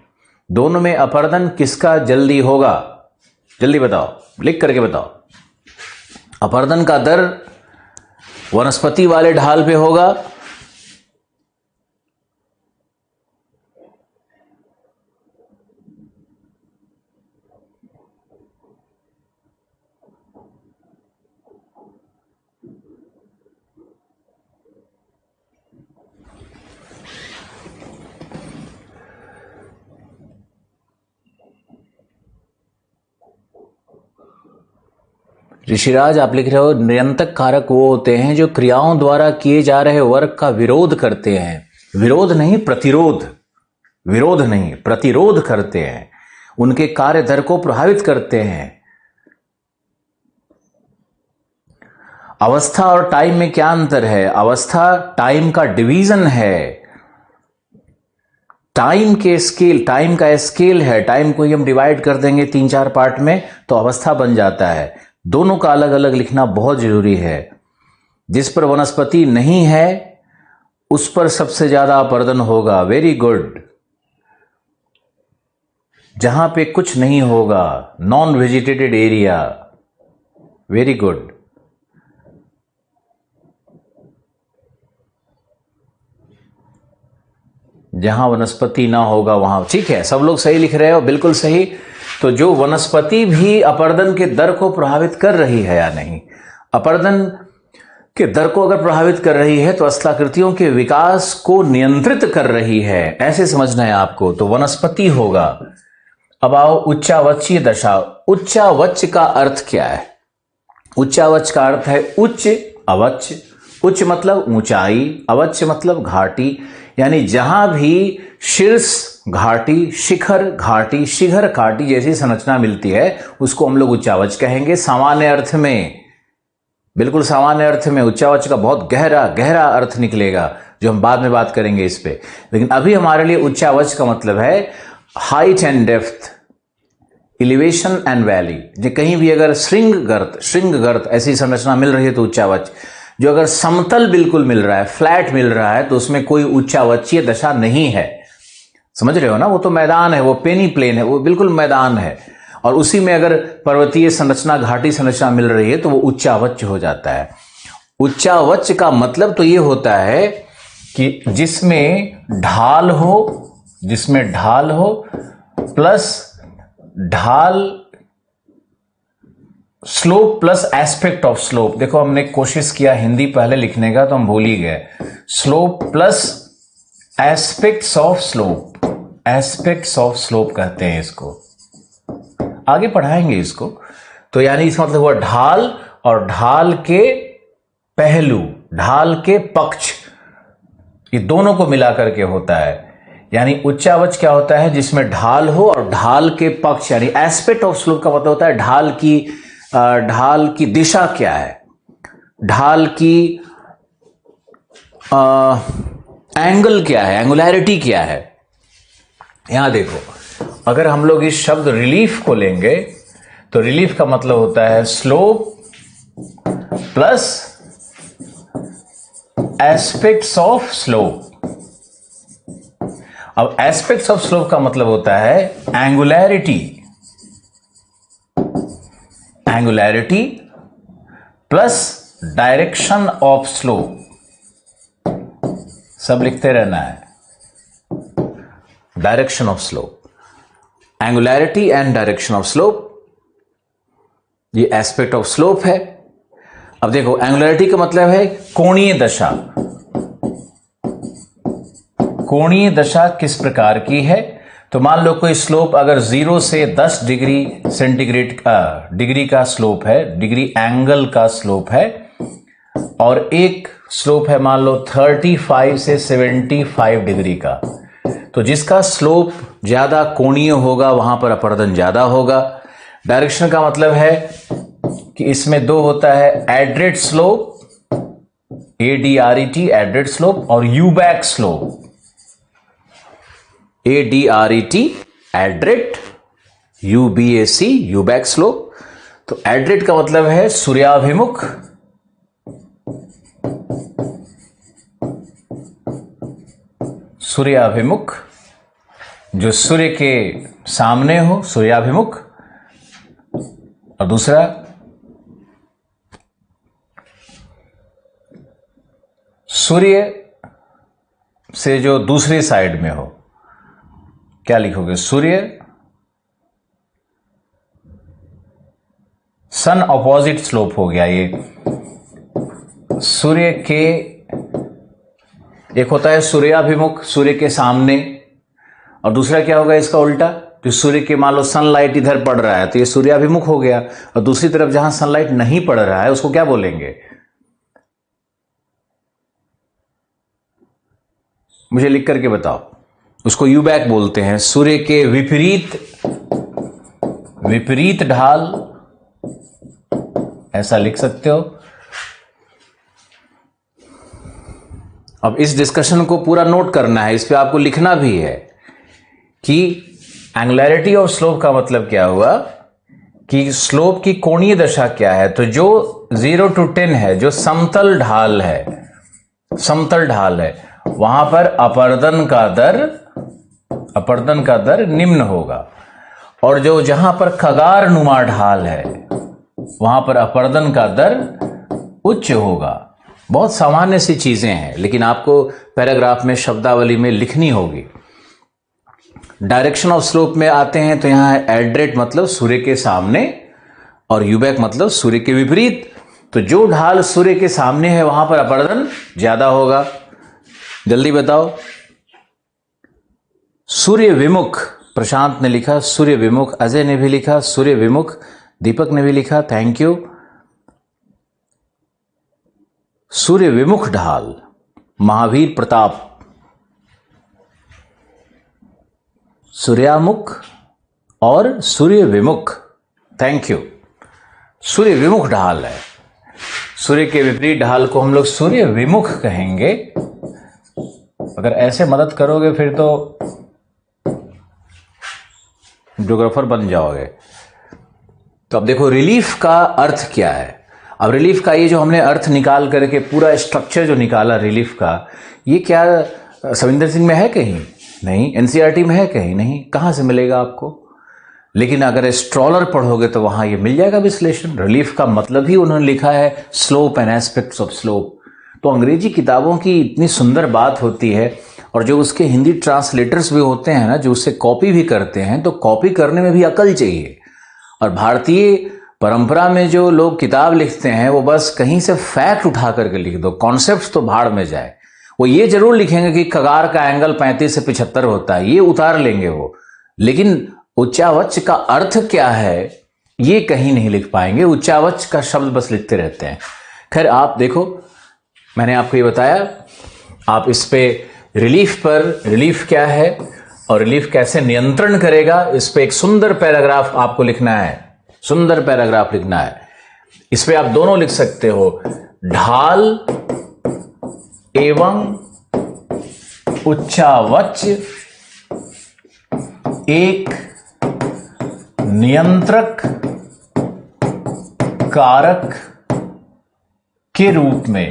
दोनों में अपर्दन किसका जल्दी होगा? जल्दी बताओ, लिख करके बताओ। अपर्दन का दर वनस्पति वाले ढाल पे होगा। ऋषिराज आप लिख रहे हो, निरंतक कारक वो होते हैं जो क्रियाओं द्वारा किए जा रहे वर्क का विरोध करते हैं। विरोध नहीं, प्रतिरोध। विरोध नहीं, प्रतिरोध करते हैं, उनके कार्य दर को प्रभावित करते हैं। अवस्था और टाइम में क्या अंतर है? अवस्था टाइम का डिवीजन है। टाइम के स्केल, टाइम का स्केल है। टाइम को ही हम डिवाइड कर देंगे 3-4 पार्ट में तो अवस्था बन जाता है। दोनों का अलग अलग लिखना बहुत जरूरी है। जिस पर वनस्पति नहीं है उस पर सबसे ज्यादा अपर्दन होगा। Very good. जहां पे कुछ नहीं होगा, non vegetated area. Very good. जहां वनस्पति ना होगा वहां, ठीक है, सब लोग सही लिख रहे हो, बिल्कुल सही। तो जो वनस्पति भी अपर्दन के दर को प्रभावित कर रही है या नहीं, अपर्दन के दर को अगर प्रभावित कर रही है तो स्थलाकृतियों के विकास को नियंत्रित कर रही है, ऐसे समझना है आपको। तो वनस्पति होगा। अब आओ उच्चावचीय दशा। उच्चावच का अर्थ क्या है? उच्चावच का अर्थ है उच्च, अवच। उच्च मतलब ऊंचाई, अवच मतलब घाटी, यानी जहां भी शीर्ष घाटी, शिखर घाटी, शिखर घाटी जैसी संरचना मिलती है उसको हम लोग उच्चावच कहेंगे। सामान्य अर्थ में, बिल्कुल सामान्य अर्थ में उच्चावच का बहुत गहरा गहरा अर्थ निकलेगा जो हम बाद में बात करेंगे इस पे। लेकिन अभी हमारे लिए उच्चावच का मतलब है height and depth, elevation and valley. जो कहीं भी अगर श्रृंगगर्त ऐसी संरचना मिल रही है तो उच्चावच। जो अगर समतल बिल्कुल मिल रहा है, फ्लैट मिल रहा है, तो उसमें कोई उच्चावचीय दशा नहीं है। समझ रहे हो ना? वो तो मैदान है, वो पेनी प्लेन है, वो बिल्कुल मैदान है। और उसी में अगर पर्वतीय संरचना, घाटी संरचना मिल रही है तो वो उच्चावच हो जाता है। उच्चावच का मतलब तो ये होता है कि जिसमें ढाल हो प्लस ढाल, slope plus aspect of slope. देखो हमने कोशिश किया हिंदी पहले लिखने का तो हम भूल ही गए। Slope plus aspects of slope, aspects of slope कहते हैं इसको, आगे पढ़ाएंगे इसको। तो यानी इसका मतलब हुआ ढाल और ढाल के पहलू, ढाल के पक्ष, ये दोनों को मिलाकर के होता है। यानी उच्चावच क्या होता है? जिसमें ढाल हो और ढाल के पक्ष, यानी एस्पेक्ट ऑफ स्लोप का मतलब होता है ढाल की ढाल की दिशा क्या है, ढाल की एंगल क्या है, एंगुलैरिटी क्या है। यहां देखो, अगर हम लोग इस शब्द रिलीफ को लेंगे तो रिलीफ का मतलब होता है slope plus aspects of slope. अब एस्पेक्ट्स ऑफ स्लोप का मतलब होता है angularity, angularity plus direction of slope. सब लिखते रहना है, direction of slope, angularity and direction of slope, ये एस्पेक्ट ऑफ स्लोप है। अब देखो, एंगुलैरिटी का मतलब है कोणीय दशा। कोणीय दशा किस प्रकार की है, तो मान लो कोई स्लोप अगर 0 से 10 डिग्री सेंटीग्रेड डिग्री का स्लोप है, डिग्री एंगल का स्लोप है, और एक स्लोप है मान लो 35 से 75 डिग्री का, तो जिसका स्लोप ज्यादा कोणीय होगा वहां पर अपवर्तन ज्यादा होगा। डायरेक्शन का मतलब है कि इसमें दो होता है, एड्रेट स्लोप, ADRET एड्रेट स्लोप, और यूबैक स्लोप, ADRET एड्रेट, UBAC यूबैक स्लोप। तो एड्रेट का मतलब है सूर्याभिमुख, सूर्याभिमुख, जो सूर्य के सामने हो, सूर्याभिमुख। और दूसरा सूर्य से जो दूसरी साइड में हो, क्या लिखोगे, सूर्य सन अपोजिट स्लोप हो गया ये। सूर्य के एक होता है सूर्याभिमुख, सूर्य के सामने, और दूसरा क्या होगा इसका उल्टा, जो सूर्य के मान लो सनलाइट इधर पड़ रहा है तो ये सूर्याभिमुख हो गया, और दूसरी तरफ जहां सनलाइट नहीं पड़ रहा है उसको क्या बोलेंगे, मुझे लिख करके बताओ। उसको यूबैक बोलते हैं। सूर्य के विपरीत, विपरीत ढाल, ऐसा लिख सकते हो। अब इस डिस्कशन को पूरा नोट करना है, इस पे आपको लिखना भी है कि एंगुलैरिटी ऑफ स्लोप का मतलब क्या हुआ, कि स्लोप की कोणीय दशा क्या है। तो जो 0 to 10 है, जो समतल ढाल है, समतल ढाल है, वहां पर अपवर्तन का दर निम्न होगा, और जो जहां पर खगार नुमा ढाल है वहां पर अपवर्तन का दर उच्च होगा। बहुत सामान्य सी चीजें हैं, लेकिन आपको पैराग्राफ में शब्दावली में लिखनी होगी। डायरेक्शन ऑफ स्लोप में आते हैं तो यहां है एड्रेट मतलब सूर्य के सामने, और यूबैक मतलब सूर्य के विपरीत। तो जो ढाल सूर्य के सामने है वहां पर अपवर्तन ज्यादा होगा। जल्दी बताओ। सूर्य विमुख, प्रशांत ने लिखा सूर्य विमुख, अजय ने भी लिखा सूर्य विमुख, दीपक ने भी लिखा, थैंक यू। सूर्य विमुख ढाल, महावीर प्रताप, सूर्यामुख और सूर्य विमुख, थैंक यू। सूर्य विमुख ढाल है, सूर्य के विपरीत ढाल को हम लोग सूर्य विमुख कहेंगे। अगर ऐसे मदद करोगे फिर तो ज्योग्राफर बन जाओगे। तो अब देखो रिलीफ का अर्थ क्या है। अब रिलीफ का ये जो हमने अर्थ निकाल करके पूरा स्ट्रक्चर जो निकाला रिलीफ का, ये क्या सविंदर सिंह में है कहीं? नहीं। एनसीईआरटी में है कहीं? नहीं। कहाँ से मिलेगा आपको? लेकिन अगर स्ट्रॉलर पढ़ोगे तो वहां ये मिल जाएगा विश्लेषण। रिलीफ का मतलब ही उन्होंने लिखा है slope and aspects of slope. तो अंग्रेजी किताबों की इतनी सुंदर बात होती है, और जो उसके हिंदी ट्रांसलेटर्स भी होते हैं ना, जो उससे कॉपी भी करते हैं, तो कॉपी करने में भी अकल चाहिए। और भारतीय परंपरा में जो लोग किताब लिखते हैं वो बस कहीं से फैक्ट उठा करके लिख दो, कॉन्सेप्ट तो भाड़ में जाए। वो ये जरूर लिखेंगे कि खगार का एंगल 35 से 75 होता है, ये उतार लेंगे वो, लेकिन उच्चावच का अर्थ क्या है ये कहीं नहीं लिख पाएंगे। उच्चावच का शब्द बस लिखते रहते हैं। खैर आप देखो, मैंने आपको ये बताया, आप इस पे रिलीफ पर, रिलीफ क्या है और रिलीफ कैसे नियंत्रण करेगा, इस पे एक सुंदर पैराग्राफ आपको लिखना है, सुंदर पैराग्राफ लिखना है। इस पे आप दोनों लिख सकते हो, ढाल एवं उच्चावच एक नियंत्रक कारक के रूप में,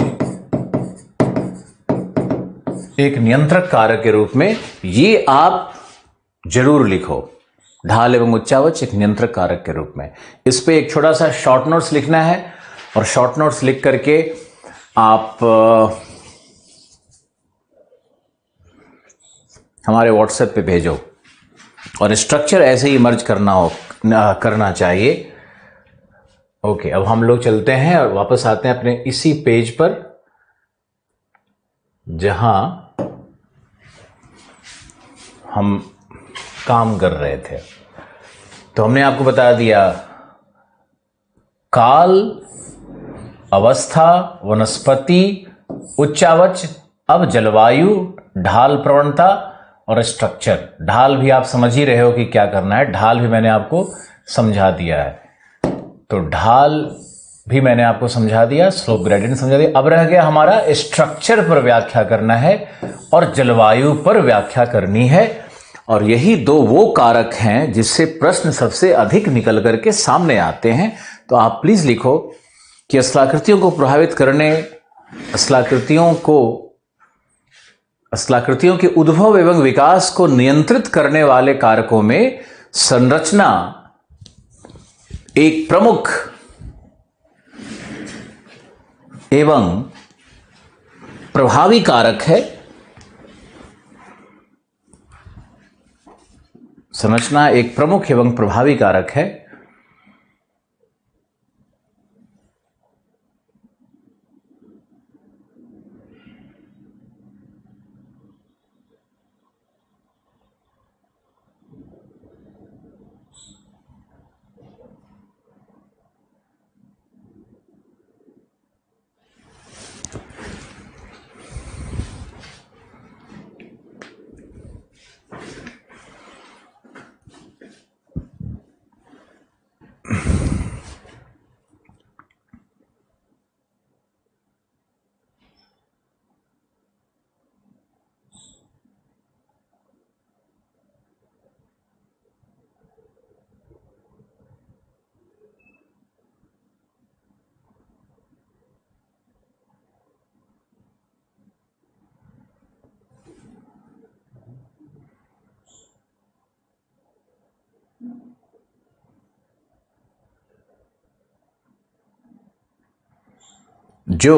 एक नियंत्रक कारक के रूप में, ये आप जरूर लिखो, ढाल एवं उच्चावच एक नियंत्रक कारक के रूप में। इस पे एक छोटा सा शॉर्ट नोट्स लिखना है और शॉर्ट नोट्स लिख करके आप हमारे व्हाट्सएप पे भेजो और स्ट्रक्चर ऐसे ही मर्ज करना चाहिए। ओके, अब हम लोग चलते हैं और वापस आते हैं अपने इसी पेज पर जहां हम काम कर रहे थे। तो हमने आपको बता दिया काल, अवस्था, वनस्पति, उच्चावच, अब जलवायु, ढाल प्रवणता और स्ट्रक्चर। ढाल भी आप समझ ही रहे हो कि क्या करना है, ढाल भी मैंने आपको समझा दिया है। तो ढाल भी मैंने आपको समझा दिया, स्लोप ग्रेडियंट समझा दिया। अब रह गया हमारा स्ट्रक्चर पर व्याख्या करना है और जलवायु पर व्याख्या करनी है। और यही दो वो कारक हैं जिससे प्रश्न सबसे अधिक निकल करके सामने आते हैं। तो आप प्लीज लिखो कि स्थलाकृतियों को प्रभावित करने, स्थलाकृतियों के उद्भव एवं विकास को नियंत्रित करने वाले कारकों में संरचना एक प्रमुख एवं प्रभावी कारक है। संरचना एक प्रमुख एवं प्रभावी कारक है। जो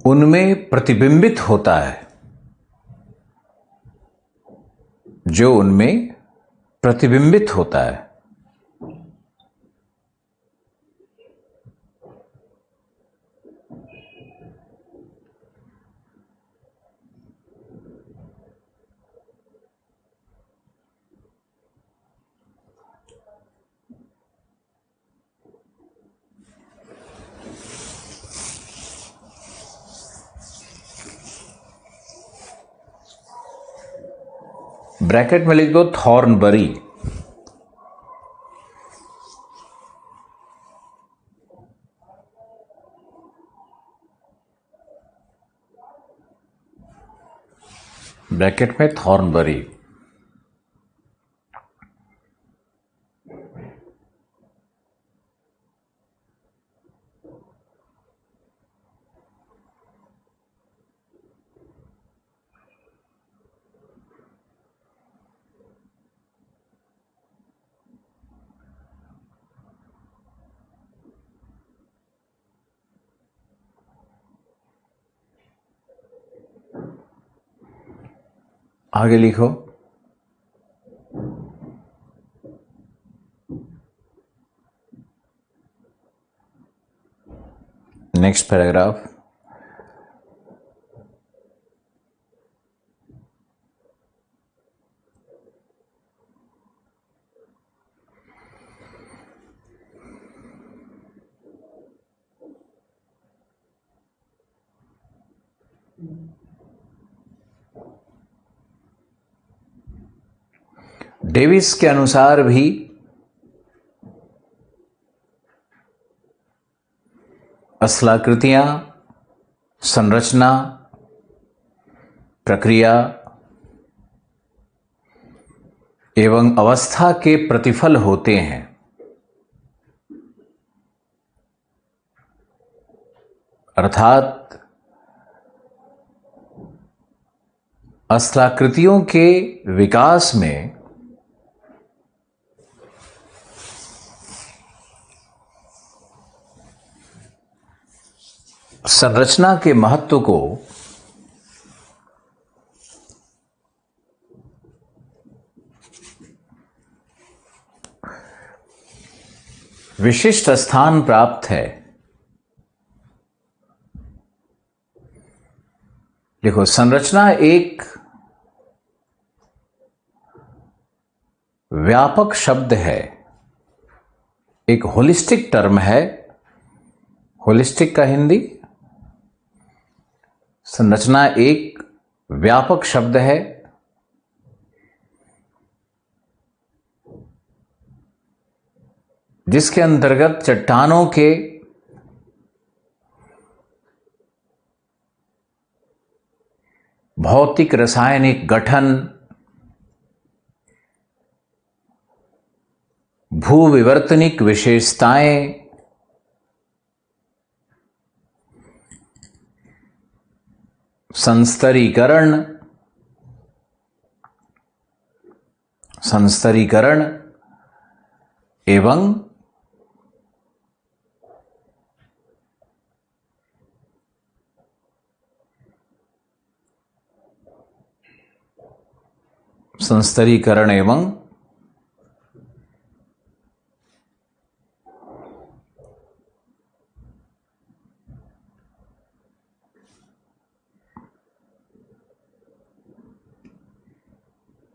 उनमें प्रतिबिंबित होता है, जो उनमें प्रतिबिंबित होता है, ब्रैकेट में लिख दो थॉर्नबरी। ब्रैकेट में थॉर्नबरी। आगे लिखो नेक्स्ट पैराग्राफ। डेविस के अनुसार भी स्थलाकृतियां, संरचना, प्रक्रिया एवं अवस्था के प्रतिफल होते हैं। अर्थात स्थलाकृतियों के विकास में संरचना के महत्व को विशिष्ट स्थान प्राप्त है। देखो, संरचना एक व्यापक शब्द है, एक होलिस्टिक टर्म है। होलिस्टिक का हिंदी, संरचना एक व्यापक शब्द है जिसके अंतर्गत चट्टानों के भौतिक रासायनिक गठन, भूविवर्तनिक विशेषताएं, संस्तरीकरण एवं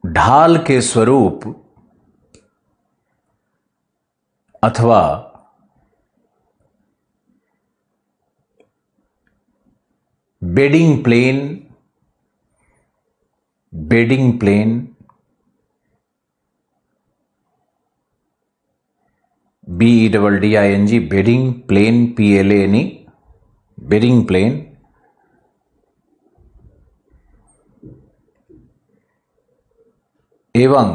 ढाल के स्वरूप अथवा bedding plane BEDDING, bedding plane, PLANE, bedding plane एवं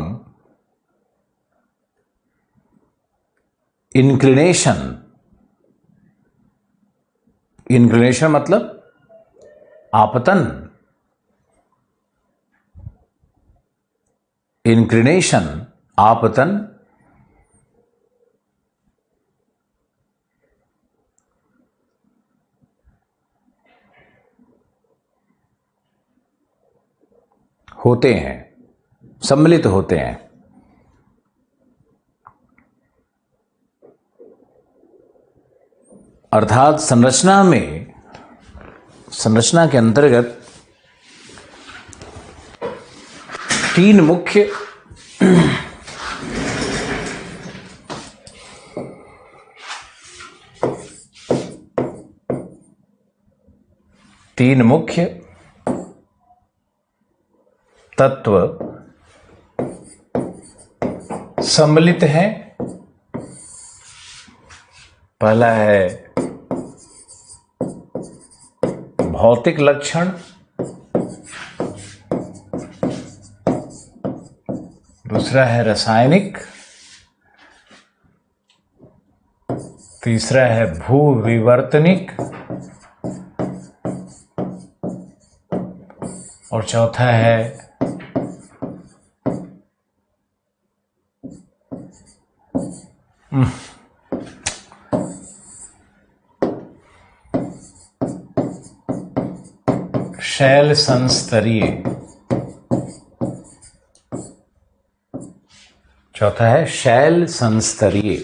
इंक्लिनेशन मतलब आपतन, इंक्लिनेशन आपतन होते हैं, सम्मिलित होते हैं। अर्थात संरचना के अंतर्गत तीन मुख्य तत्व सम्मिलित हैं। पहला है भौतिक लक्षण, दूसरा है रासायनिक, तीसरा है भूविवर्तनिक और चौथा है शैल संस्तरीय। चौथा है शैल संस्तरीय,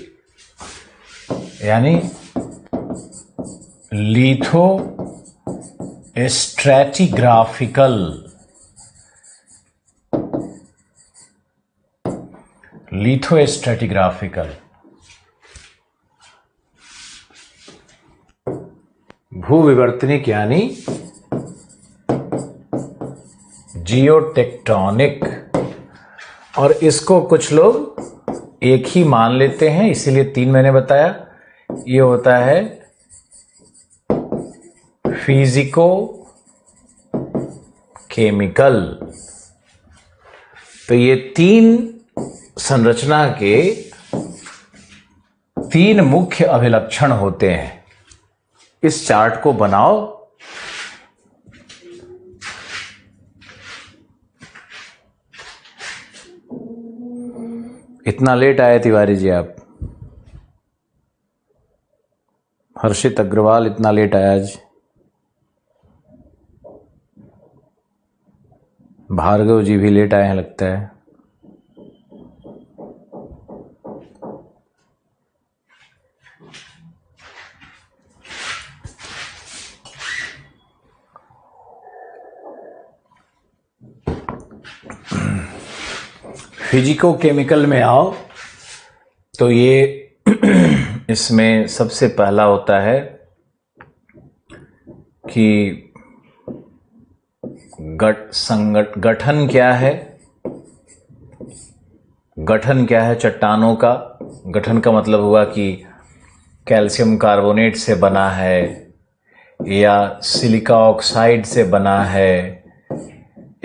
यानी लिथोस्ट्रैटिग्राफिकल। भूविवर्तनिक यानी जियोटेक्टोनिक, और इसको कुछ लोग एक ही मान लेते हैं, इसीलिए 3 मैंने बताया। ये होता है फिजिको केमिकल। तो ये तीन संरचना के तीन मुख्य अभिलक्षण होते हैं। इस चार्ट को बनाओ। इतना लेट आए तिवारी जी आप? हर्षित अग्रवाल इतना लेट आया आज? भार्गव जी भी लेट आए हैं लगता है। फिजिको केमिकल में आओ तो ये इसमें सबसे पहला होता है कि गठन क्या है। गठन क्या है चट्टानों का? गठन का मतलब हुआ कि कैल्शियम कार्बोनेट से बना है या सिलिका ऑक्साइड से बना है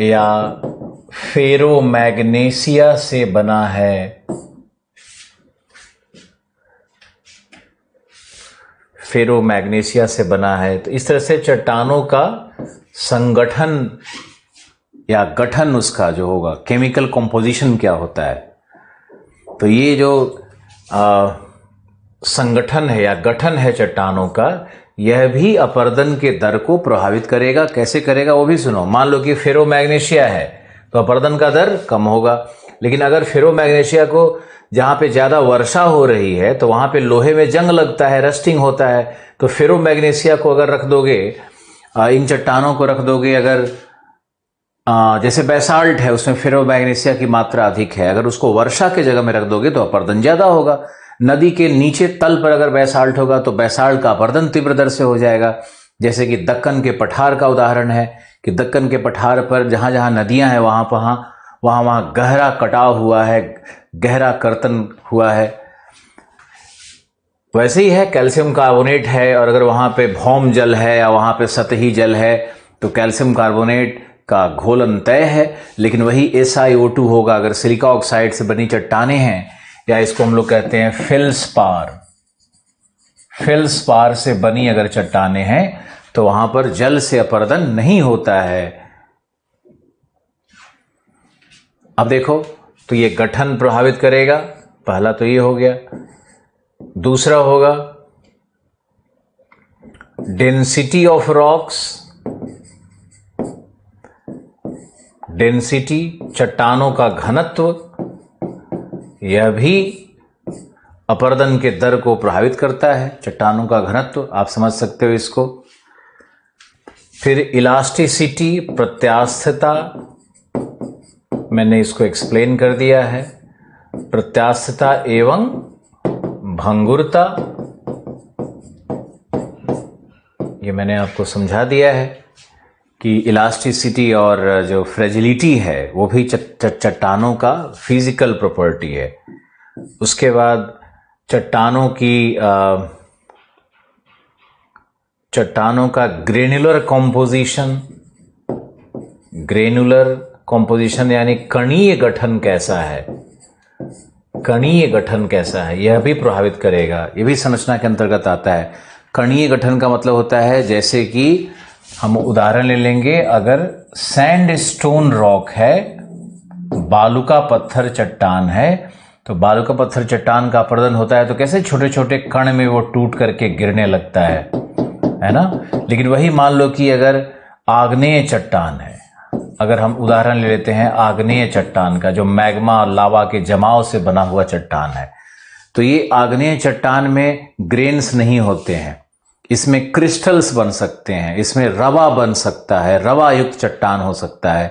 या फेरोमैग्नेशिया से बना है। फेरोमैग्नेशिया से बना है। तो इस तरह से चट्टानों का संगठन या गठन उसका जो होगा, केमिकल कॉम्पोजिशन क्या होता है। तो ये जो संगठन है या गठन है चट्टानों का, यह भी अपरदन के दर को प्रभावित करेगा। कैसे करेगा वो भी सुनो। मान लो कि फेरोमैग्नेशिया है तो अपरदन का दर कम होगा, लेकिन अगर फेरोमैग्नेशिया को जहां पे ज्यादा वर्षा हो रही है तो वहां पे लोहे में जंग लगता है, रस्टिंग होता है। तो फेरोमैग्नेशिया को अगर रख दोगे, इन चट्टानों को रख दोगे, अगर जैसे बैसाल्ट है उसमें फेरोमैग्नेशिया की मात्रा अधिक है, अगर उसको वर्षा के जगह में रख दोगे तो अपरदन ज्यादा होगा। नदी के नीचे तल पर अगर बैसाल्ट होगा तो बैसाल्ट का अपरदन तीव्र दर से हो जाएगा। जैसे कि दक्कन के पठार का उदाहरण है कि दक्कन के पठार पर जहां जहां नदियां हैं वहां गहरा कटाव हुआ है, गहरा कर्तन हुआ है। वैसे ही है, कैल्शियम कार्बोनेट है और अगर वहां पे भौम जल है या वहां पे सतही जल है तो कैल्शियम कार्बोनेट का घोलन तय है, लेकिन वही SiO2 होगा। अगर सिलिका ऑक्साइड से बनी चट्टानें हैं या इसको हम लोग कहते हैं फेल्सपार से बनी अगर चट्टानें हैं तो वहां पर जल से अपरदन नहीं होता है। अब देखो, तो ये गठन प्रभावित करेगा। पहला तो ये हो गया। दूसरा होगा डेंसिटी ऑफ रॉक्स। डेंसिटी, चट्टानों का घनत्व, यह भी अपरदन के दर को प्रभावित करता है। चट्टानों का घनत्व आप समझ सकते हो इसको। फिर इलास्टिसिटी, प्रत्यास्थता, मैंने इसको एक्सप्लेन कर दिया है। प्रत्यास्थता एवं भंगुरता, ये मैंने आपको समझा दिया है कि इलास्टिसिटी और जो फ्रेजिलिटी है वो भी चट्टानों का फिजिकल प्रॉपर्टी है। उसके बाद चट्टानों का ग्रेनुलर कॉम्पोजिशन यानी कणीय गठन कैसा है, कणीय गठन कैसा है, यह भी प्रभावित करेगा। यह भी संरचना के अंतर्गत आता है। कणीय गठन का मतलब होता है, जैसे कि हम उदाहरण ले लेंगे, अगर सैंडस्टोन रॉक है, बालुका पत्थर चट्टान है, तो बालुका पत्थर चट्टान का अपरदन होता है तो कैसे छोटे छोटे कण में वो टूट करके गिरने लगता है ना। लेकिन वही मान लो कि अगर आग्नेय चट्टान है, अगर हम उदाहरण ले लेते हैं आग्नेय चट्टान का, जो मैग्मा लावा के जमाव से बना हुआ चट्टान है, तो ये आग्नेय चट्टान में ग्रेन्स नहीं होते हैं, इसमें क्रिस्टल्स बन सकते हैं, इसमें रवा बन सकता है, रवा युक्त चट्टान हो सकता है,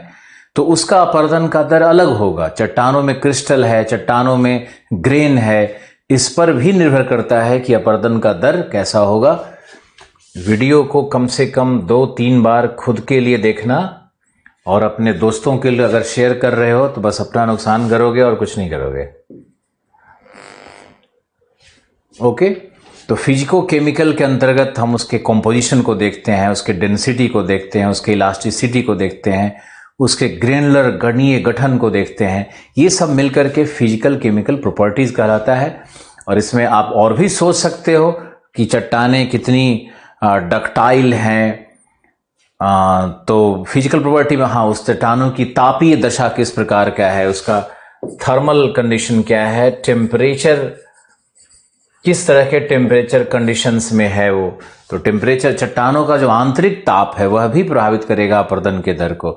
तो उसका अपरदन का दर अलग होगा। चट्टानों में क्रिस्टल है, चट्टानों में ग्रेन है, इस पर भी निर्भर करता है कि अपरदन का दर कैसा होगा। वीडियो को कम से कम 2-3 बार खुद के लिए देखना और अपने दोस्तों के लिए अगर शेयर कर रहे हो तो बस अपना नुकसान करोगे और कुछ नहीं करोगे। ओके, तो फिजिको केमिकल के अंतर्गत हम उसके कॉम्पोजिशन को देखते हैं, उसके डेंसिटी को देखते हैं, उसके इलास्टिसिटी को देखते हैं, उसके ग्रेनुलर गणीय गठन को देखते हैं। ये सब मिलकर के फिजिकल केमिकल प्रॉपर्टीज कहलाता है। और इसमें आप और भी सोच सकते हो कि चट्टानें कितनी डक्टाइल हैं। तो फिजिकल प्रॉपर्टी में हाँ, उस चट्टानों की तापीय दशा किस प्रकार का है, उसका थर्मल कंडीशन क्या है, टेम्परेचर किस तरह के टेम्परेचर कंडीशंस में है वो। तो टेम्परेचर चट्टानों का जो आंतरिक ताप है वह भी प्रभावित करेगा अपरदन के दर को।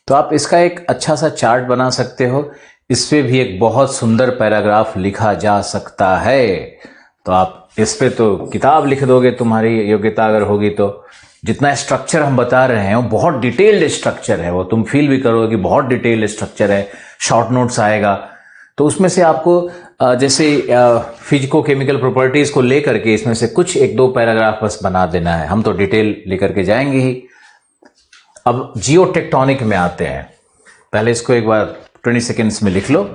तो आप इसका एक अच्छा सा चार्ट बना सकते हो, इस पे भी एक बहुत सुंदर पैराग्राफ लिखा जा सकता है। तो आप इस पे तो किताब लिख दोगे, तुम्हारी योग्यता अगर होगी तो। जितना स्ट्रक्चर हम बता रहे हैं वो बहुत डिटेल्ड स्ट्रक्चर है, वो तुम फील भी करोगे कि बहुत डिटेल्ड स्ट्रक्चर है। शॉर्ट नोट्स आएगा तो उसमें से आपको जैसे फिजिको केमिकल प्रॉपर्टीज को लेकर के इसमें से कुछ एक दो पैराग्राफ बस बना देना है, हम तो डिटेल लेकर के जाएंगे ही। अब जियो टेक्टोनिक में आते हैं। पहले इसको एक बार 20 सेकेंड्स में लिख लो।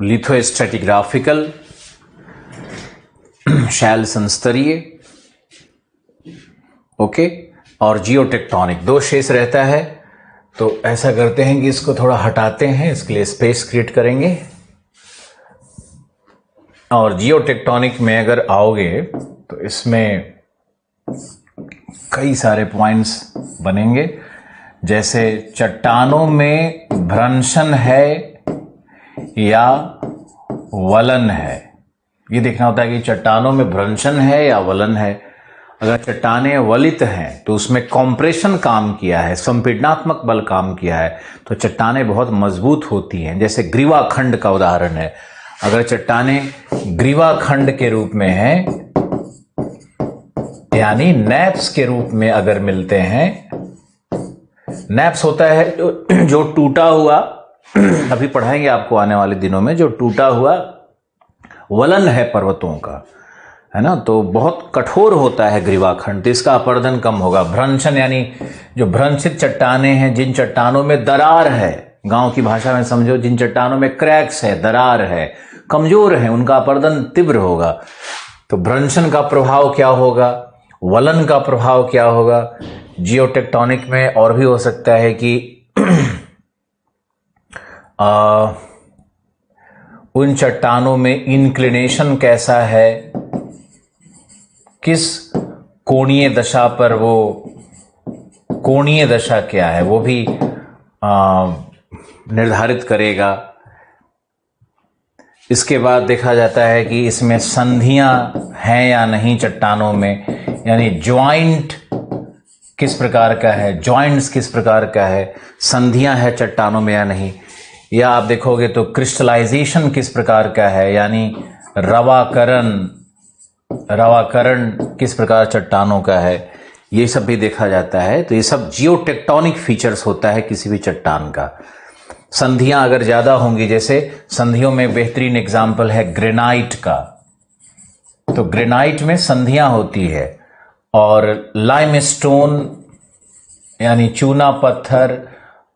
लिथोस्ट्रेटिग्राफिकल, शैल संस्तरीय, ओके, और जियोटेक्टोनिक, दो शेष रहता है। तो ऐसा करते हैं कि इसको थोड़ा हटाते हैं, इसके लिए स्पेस क्रिएट करेंगे। और जियोटेक्टोनिक में अगर आओगे तो इसमें कई सारे पॉइंट्स बनेंगे, जैसे चट्टानों में भ्रंशन है या वलन है। ये देखना होता है कि चट्टानों में भ्रंशन है या वलन है। अगर चट्टानें वलित हैं तो उसमें कॉम्प्रेशन काम किया है, संपीडनात्मक बल काम किया है, तो चट्टानें बहुत मजबूत होती हैं। जैसे ग्रीवा खंड का उदाहरण है। अगर चट्टानें ग्रीवा खंड के रूप में हैं, यानी नैप्स के रूप में अगर मिलते हैं, नैप्स होता है जो टूटा हुआ, अभी पढ़ाएंगे आपको आने वाले दिनों में, जो टूटा हुआ वलन है पर्वतों का, है ना, तो बहुत कठोर होता है ग्रीवाखंड, तो इसका अपर्दन कम होगा। भ्रंशन यानी जो भ्रंशित चट्टानें हैं, जिन चट्टानों में दरार है, गांव की भाषा में समझो, जिन चट्टानों में क्रैक्स है, दरार है, कमजोर है, उनका अपर्दन तीव्र होगा। तो भ्रंशन का प्रभाव क्या होगा, वलन का प्रभाव क्या होगा। जियोटेक्टोनिक में और भी हो सकता है कि उन चट्टानों में इंक्लिनेशन कैसा है, किस कोणीय दशा पर, वो कोणीय दशा क्या है वो भी निर्धारित करेगा। इसके बाद देखा जाता है कि इसमें संधियां हैं या नहीं चट्टानों में, यानी ज्वाइंट किस प्रकार का है, जॉइंट्स किस प्रकार का है, संधियां है चट्टानों में या नहीं। या आप देखोगे तो क्रिस्टलाइजेशन किस प्रकार का है, यानी रवाकरण किस प्रकार चट्टानों का है, ये सब भी देखा जाता है। तो ये सब जियोटेक्टोनिक फीचर्स होता है किसी भी चट्टान का। संधियां अगर ज्यादा होंगी, जैसे संधियों में बेहतरीन एग्जाम्पल है ग्रेनाइट का, तो ग्रेनाइट में संधियां होती है। और लाइमस्टोन यानी चूना पत्थर,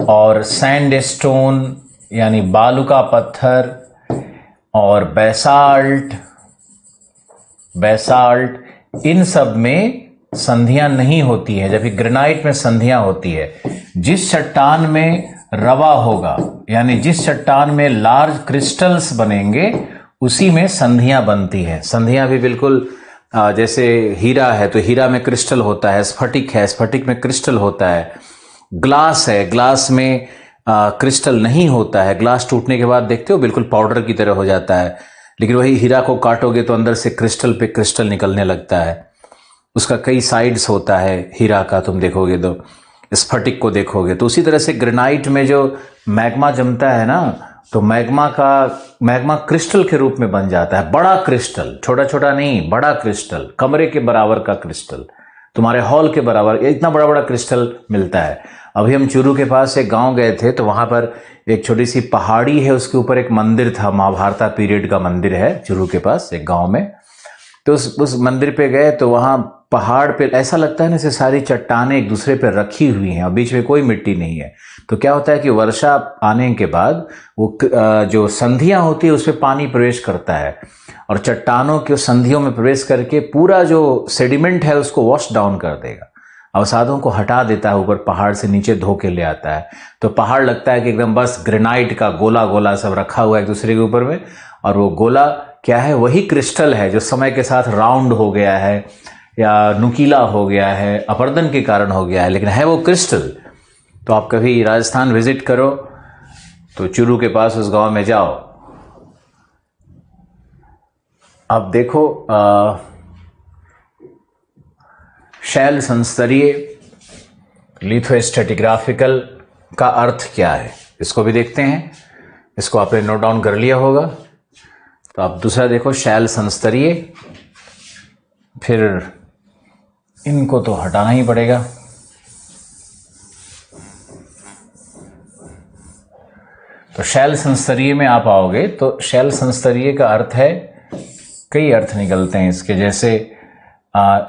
और सैंडस्टोन यानी बालुका पत्थर, और बैसाल्ट इन सब में संधियां नहीं होती है, जबकि ग्रेनाइट में संधियां होती है। जिस चट्टान में रवा होगा, यानी जिस चट्टान में लार्ज क्रिस्टल्स बनेंगे, उसी में संधियां बनती है। संधियां भी बिल्कुल जैसे हीरा है तो हीरा में क्रिस्टल होता है, स्फटिक है, स्फटिक में क्रिस्टल होता है, ग्लास है, ग्लास में क्रिस्टल नहीं होता है, ग्लास टूटने के बाद देखते हो बिल्कुल पाउडर की तरह हो जाता है, लेकिन वही हीरा को काटोगे तो अंदर से क्रिस्टल पे क्रिस्टल निकलने लगता है। उसका कई साइड्स होता है हीरा का, तुम देखोगे तो, स्फटिक को देखोगे तो। उसी तरह से ग्रेनाइट में जो मैग्मा जमता है ना, तो मैग्मा क्रिस्टल के रूप में बन जाता है, बड़ा क्रिस्टल, छोटा छोटा नहीं, बड़ा क्रिस्टल, कमरे के बराबर का क्रिस्टल, तुम्हारे हॉल के बराबर, इतना बड़ा बड़ा क्रिस्टल मिलता है। अभी हम चूरू के पास एक गांव गए थे, तो वहां पर एक छोटी सी पहाड़ी है, उसके ऊपर एक मंदिर था, महाभारता पीरियड का मंदिर है चूरू के पास एक गांव में। तो उस मंदिर पे गए तो वहां पहाड़ पे ऐसा लगता है ना, जैसे सारी चट्टानें एक दूसरे पे रखी हुई हैं और बीच में कोई मिट्टी नहीं है। तो क्या होता है कि वर्षा आने के बाद वो जो संधियां होती है उस पर पानी प्रवेश करता है और चट्टानों के संधियों में प्रवेश करके पूरा जो सेडिमेंट है उसको वॉश डाउन कर देगा, अवसादों को हटा देता है, ऊपर पहाड़ से नीचे धो के ले आता है। तो पहाड़ लगता है कि एकदम बस ग्रेनाइट का गोला गोला सब रखा हुआ है एक दूसरे के ऊपर में, और वो गोला क्या है, वही क्रिस्टल है जो समय के साथ राउंड हो गया है या नुकीला हो गया है, अपरदन के कारण हो गया है, लेकिन है वो क्रिस्टल। तो आप कभी राजस्थान विजिट करो तो चूरू के पास उस गांव में जाओ, अब देखो शैल संस्तरीय लिथोस्ट्रेटिग्राफिकल का अर्थ क्या है, इसको भी देखते हैं। इसको आपने नोट डाउन कर लिया होगा। तो आप दूसरा देखो, शैल संस्तरीय, फिर इनको तो हटाना ही पड़ेगा। तो शैल संस्तरीय में आप आओगे तो शैल संस्तरीय का अर्थ है, कई अर्थ निकलते हैं इसके, जैसे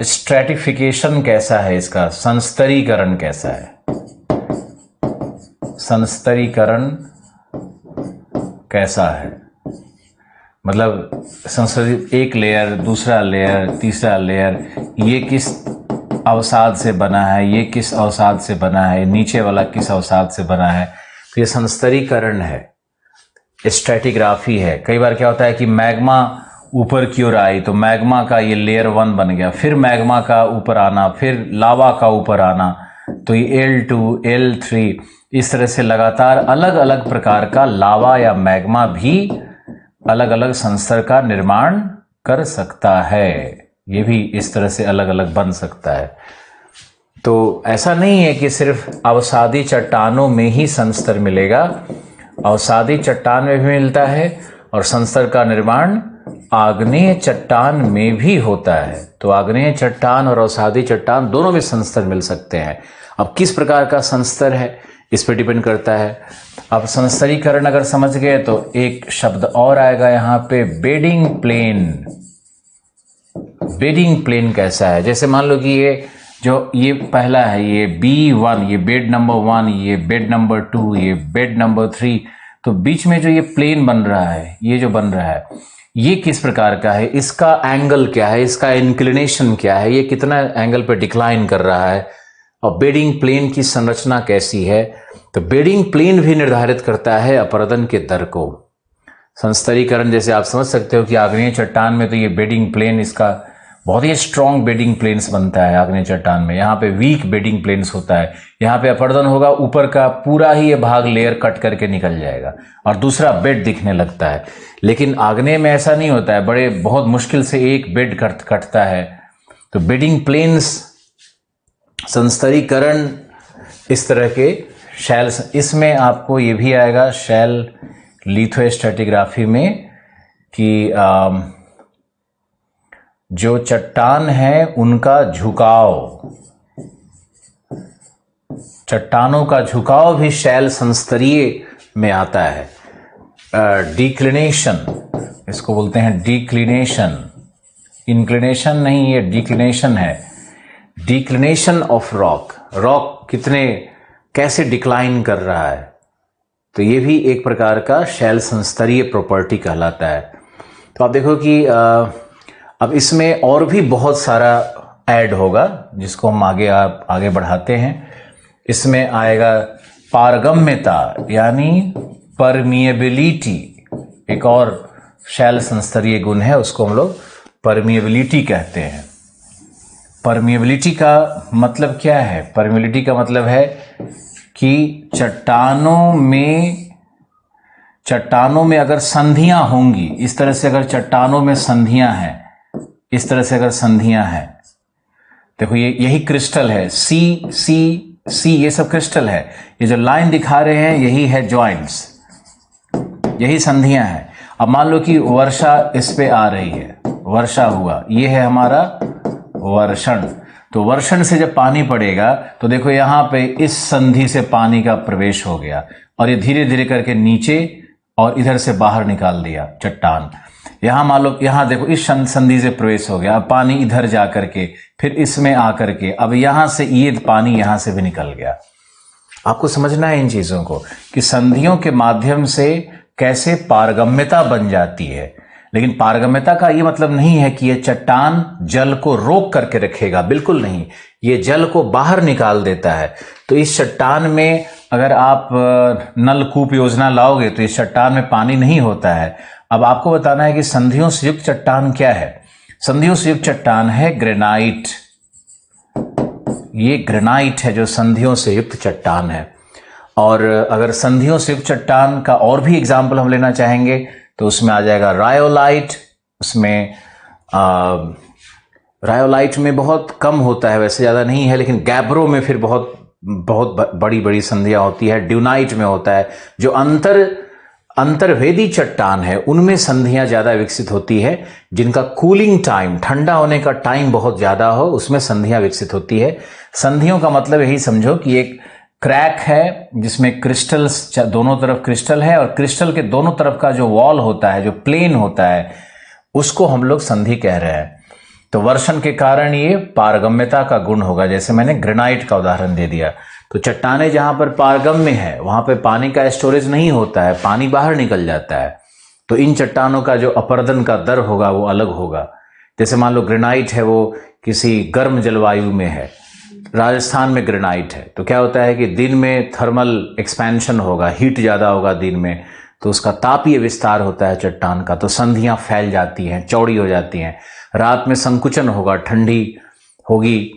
स्ट्रैटिफिकेशन कैसा है इसका, संस्तरीकरण कैसा है, संस्तरीकरण कैसा है, मतलब संस्तरी, एक लेयर, दूसरा लेयर, तीसरा लेयर, ये किस अवसाद से बना है, ये किस अवसाद से बना है, नीचे वाला किस अवसाद से बना है। तो ये संस्तरीकरण है, स्ट्रैटिग्राफी है। कई बार क्या होता है कि मैग्मा ऊपर की ओर आई तो मैग्मा का ये लेयर 1 बन गया, फिर मैग्मा का ऊपर आना, फिर लावा का ऊपर आना, तो ये L2, L3, इस तरह से लगातार अलग अलग प्रकार का लावा या मैग्मा भी अलग अलग संस्तर का निर्माण कर सकता है। ये भी इस तरह से अलग अलग बन सकता है। तो ऐसा नहीं है कि सिर्फ अवसादी चट्टानों में ही संस्तर मिलेगा, अवसादी चट्टान में भी मिलता है और संस्तर का निर्माण आग्नेय चट्टान में भी होता है। तो आग्नेय चट्टान और अवसादी चट्टान दोनों में संस्तर मिल सकते हैं। अब किस प्रकार का संस्तर है इस पर डिपेंड करता है। अब संस्तरीकरण अगर समझ गए तो एक शब्द और आएगा यहाँ पे, बेडिंग प्लेन। बेडिंग प्लेन कैसा है, जैसे मान लो कि ये पहला है, ये B1, ये बेड नंबर 1, ये बेड नंबर 2, ये बेड नंबर 3, तो बीच में जो ये प्लेन बन रहा है, ये जो बन रहा है, ये किस प्रकार का है, इसका एंगल क्या है, इसका इंक्लिनेशन क्या है, ये कितना एंगल पे डिक्लाइन कर रहा है, और बेडिंग प्लेन की संरचना कैसी है। तो बेडिंग प्लेन भी निर्धारित करता है अपरदन के दर को। संस्तरीकरण जैसे आप समझ सकते हो कि आग्नेय चट्टान में तो ये बेडिंग प्लेन, इसका बहुत ही स्ट्रॉन्ग बेडिंग प्लेन्स बनता है आग्नेय चट्टान में, यहाँ पे वीक बेडिंग प्लेन्स होता है, यहाँ पे अपरदन होगा, ऊपर का पूरा ही ये भाग लेयर कट करके निकल जाएगा और दूसरा बेड दिखने लगता है। लेकिन आग्नेय में ऐसा नहीं होता है, बड़े बहुत मुश्किल से एक बेड कटता है। तो बेडिंग प्लेन्स, संस्तरीकरण, इस तरह के शैल, इसमें आपको ये भी आएगा शैल लिथोस्ट्रेटिग्राफी में कि जो चट्टान है उनका झुकाव, चट्टानों का झुकाव भी शैल संस्तरीय में आता है। डिक्लिनेशन, इसको बोलते हैं डिक्लिनेशन, इंक्लिनेशन नहीं, ये डिक्लिनेशन है। डिक्लिनेशन ऑफ रॉक, रॉक कैसे डिक्लाइन कर रहा है, तो ये भी एक प्रकार का शैल संस्तरीय प्रॉपर्टी कहलाता है। तो आप देखो कि अब इसमें और भी बहुत सारा ऐड होगा जिसको हम आगे बढ़ाते हैं। इसमें आएगा पारगम्यता यानी परमिएबिलिटी, एक और शैल संस्तरीय गुण है, उसको हम लोग परमिएबिलिटी कहते हैं। परमिएबिलिटी का मतलब क्या है? परमिएबिलिटी का मतलब है कि चट्टानों में अगर संधियां होंगी, इस तरह से अगर चट्टानों में संधियां हैं, इस तरह से अगर संधियां हैं, देखो यही क्रिस्टल है, सी ये सब क्रिस्टल है। ये जो लाइन दिखा रहे हैं यही है जॉइंट्स, यही संधियां हैं। अब मान लो कि वर्षा इस पे आ रही है, वर्षा हुआ, ये है हमारा वर्षण। तो वर्षण से जब पानी पड़ेगा तो देखो यहां पे इस संधि से पानी का प्रवेश हो गया और ये धीरे धीरे करके नीचे और इधर से बाहर निकाल दिया चट्टान। यहां मान लो, यहां देखो इस संधि से प्रवेश हो गया, अब पानी इधर जा करके फिर इसमें आकर के अब यहां से ये पानी यहां से भी निकल गया। आपको समझना है इन चीजों को कि संधियों के माध्यम से कैसे पारगम्यता बन जाती है। लेकिन पारगम्यता का ये मतलब नहीं है कि ये चट्टान जल को रोक करके रखेगा, बिल्कुल नहीं, ये जल को बाहर निकाल देता है। तो इस चट्टान में अगर आप नलकूप योजना लाओगे तो इस चट्टान में पानी नहीं होता है। अब आपको बताना है कि संधियों से युक्त चट्टान क्या है। संधियों से युक्त चट्टान है ग्रेनाइट। ये ग्रेनाइट है जो संधियों से युक्त चट्टान है। और अगर संधियों से युक्त चट्टान का और भी एग्जाम्पल हम लेना चाहेंगे तो उसमें आ जाएगा रायोलाइट। उसमें रायोलाइट में बहुत कम होता है, वैसे ज़्यादा नहीं है, लेकिन गैब्रो में फिर बहुत बड़ी बड़ी संधियां होती है। ड्यूनाइट में होता है, जो अंतर्वेदी चट्टान है उनमें संधियां ज़्यादा विकसित होती है, जिनका कूलिंग टाइम, ठंडा होने का टाइम बहुत ज़्यादा हो, उसमें संधियां विकसित होती है। संधियों का मतलब यही समझो कि एक क्रैक है जिसमें क्रिस्टल्स, दोनों तरफ क्रिस्टल है और क्रिस्टल के दोनों तरफ का जो वॉल होता है, जो प्लेन होता है, उसको हम लोग संधि कह रहे हैं। तो वर्षण के कारण ये पारगम्यता का गुण होगा। जैसे मैंने ग्रेनाइट का उदाहरण दे दिया। तो चट्टानें जहां पर पारगम्य है वहां पर पानी का स्टोरेज नहीं होता है, पानी बाहर निकल जाता है, तो इन चट्टानों का जो अपरदन का दर होगा वो अलग होगा। जैसे मान लो ग्रेनाइट है, वो किसी गर्म जलवायु में है, राजस्थान में ग्रेनाइट है, तो क्या होता है कि दिन में थर्मल एक्सपेंशन होगा, हीट ज़्यादा होगा दिन में, तो उसका तापीय विस्तार होता है चट्टान का, तो संधियां फैल जाती हैं, चौड़ी हो जाती हैं। रात में संकुचन होगा, ठंडी होगी,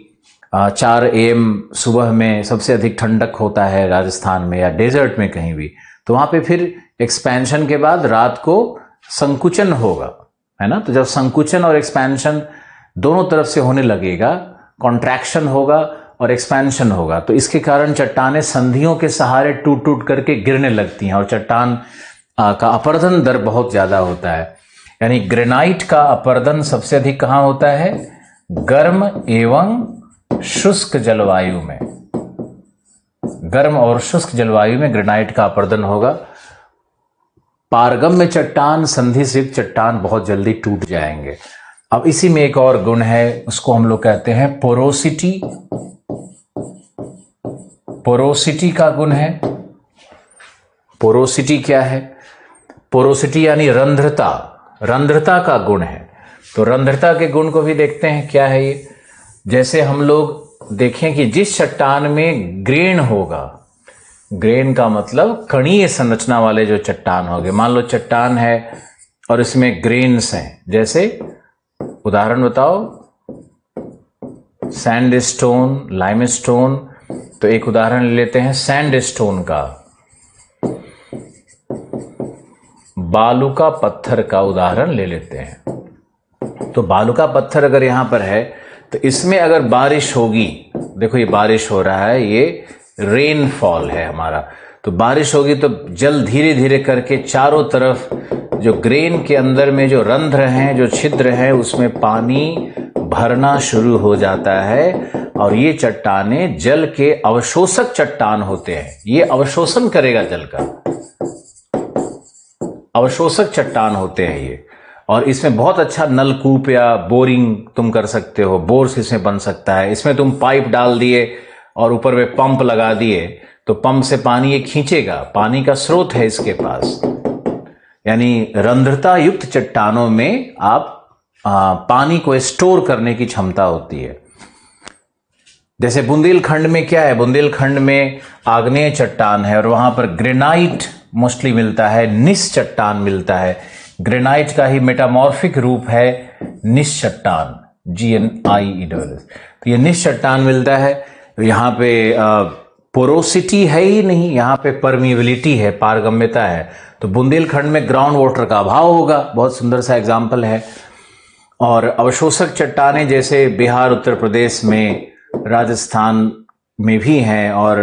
4 AM सुबह में सबसे अधिक ठंडक होता है राजस्थान में या डेजर्ट में कहीं भी, तो वहाँ पे फिर एक्सपेंशन के बाद रात को संकुचन होगा, है ना। तो जब संकुचन और एक्सपेंशन दोनों तरफ से होने लगेगा, कॉन्ट्रैक्शन होगा और एक्सपेंशन होगा, तो इसके कारण चट्टानें संधियों के सहारे टूट टूट करके गिरने लगती हैं और चट्टान का अपरदन दर बहुत ज़्यादा होता है। यानी ग्रेनाइट का अपरदन सबसे अधिक कहाँ होता है? गर्म एवं शुष्क जलवायु में। गर्म और शुष्क जलवायु में ग्रेनाइट का अपरदन होगा। पारगम्य चट्टान, संधि से युक्त चट्टान बहुत जल्दी टूट जाएंगे। अब इसी में एक और गुण है, उसको हम लोग कहते हैं पोरोसिटी। पोरोसिटी का गुण है। पोरोसिटी क्या है? पोरोसिटी यानी रंध्रता, रंध्रता का गुण है। तो रंध्रता के गुण को भी देखते हैं, क्या है ये। जैसे हम लोग देखें कि जिस चट्टान में ग्रेन होगा, ग्रेन का मतलब कणीय संरचना वाले जो चट्टान होंगे, मान लो चट्टान है और इसमें ग्रेन्स हैं, जैसे उदाहरण बताओ, सैंडस्टोन, लाइमस्टोन। तो एक उदाहरण ले लेते हैं सैंडस्टोन का, बालू का पत्थर का उदाहरण ले लेते हैं। तो बालू का पत्थर अगर यहां पर है तो इसमें अगर बारिश होगी, देखो ये बारिश हो रहा है, ये रेनफॉल है हमारा, तो बारिश होगी तो जल धीरे धीरे करके चारों तरफ जो ग्रेन के अंदर में जो रंध्र हैं, जो छिद्र हैं, उसमें पानी भरना शुरू हो जाता है और ये चट्टानें जल के अवशोषक चट्टान होते हैं। ये अवशोषण करेगा जल का, अवशोषक चट्टान होते हैं ये। और इसमें बहुत अच्छा नलकूप या बोरिंग तुम कर सकते हो, बोर्स इसमें बन सकता है। इसमें तुम पाइप डाल दिए और ऊपर में पंप लगा दिए तो पंप से पानी ये खींचेगा, पानी का स्रोत है इसके पास। यानी रंध्रता युक्त चट्टानों में आप पानी को स्टोर करने की क्षमता होती है। जैसे बुंदेलखंड में क्या है, बुंदेलखंड में आग्नेय चट्टान है और वहां पर ग्रेनाइट मोस्टली मिलता है, निस चट्टान मिलता है। ग्रेनाइट का ही मेटामॉर्फिक रूप है निस चट्टान, GNIESS। तो ये निस चट्टान मिलता है। यहाँ पे पोरोसिटी है ही नहीं, यहाँ पे परमिएबिलिटी है, पारगम्यता है। तो बुंदेलखंड में ग्राउंड वाटर का अभाव होगा, बहुत सुंदर सा एग्जाम्पल है। और अवशोषक चट्टानें जैसे बिहार, उत्तर प्रदेश में, राजस्थान में भी हैं। और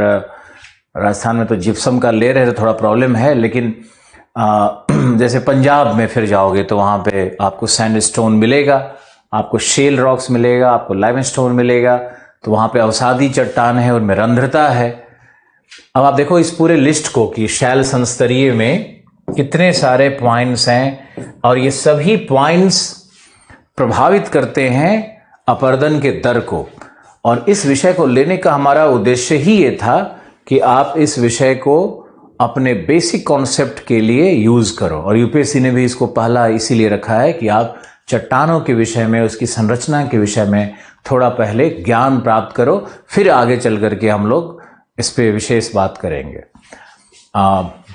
राजस्थान में तो जिप्सम का लेयर है तो थोड़ा प्रॉब्लम है, लेकिन जैसे पंजाब में फिर जाओगे तो वहाँ पे आपको सैंडस्टोन मिलेगा, आपको शेल रॉक्स मिलेगा, आपको लाइमस्टोन मिलेगा। तो वहाँ पे अवसादी चट्टान है, उनमें रंध्रता है। अब आप देखो इस पूरे लिस्ट को कि शैल संस्तरीय में कितने सारे पॉइंट्स हैं और ये सभी पॉइंट्स प्रभावित करते हैं अपरदन के दर को। और इस विषय को लेने का हमारा उद्देश्य ही ये था कि आप इस विषय को अपने बेसिक कॉन्सेप्ट के लिए यूज करो। और यूपीएससी ने भी इसको पहला इसीलिए रखा है कि आप चट्टानों के विषय में, उसकी संरचना के विषय में थोड़ा पहले ज्ञान प्राप्त करो, फिर आगे चल करके हम लोग इस पे विशेष बात करेंगे।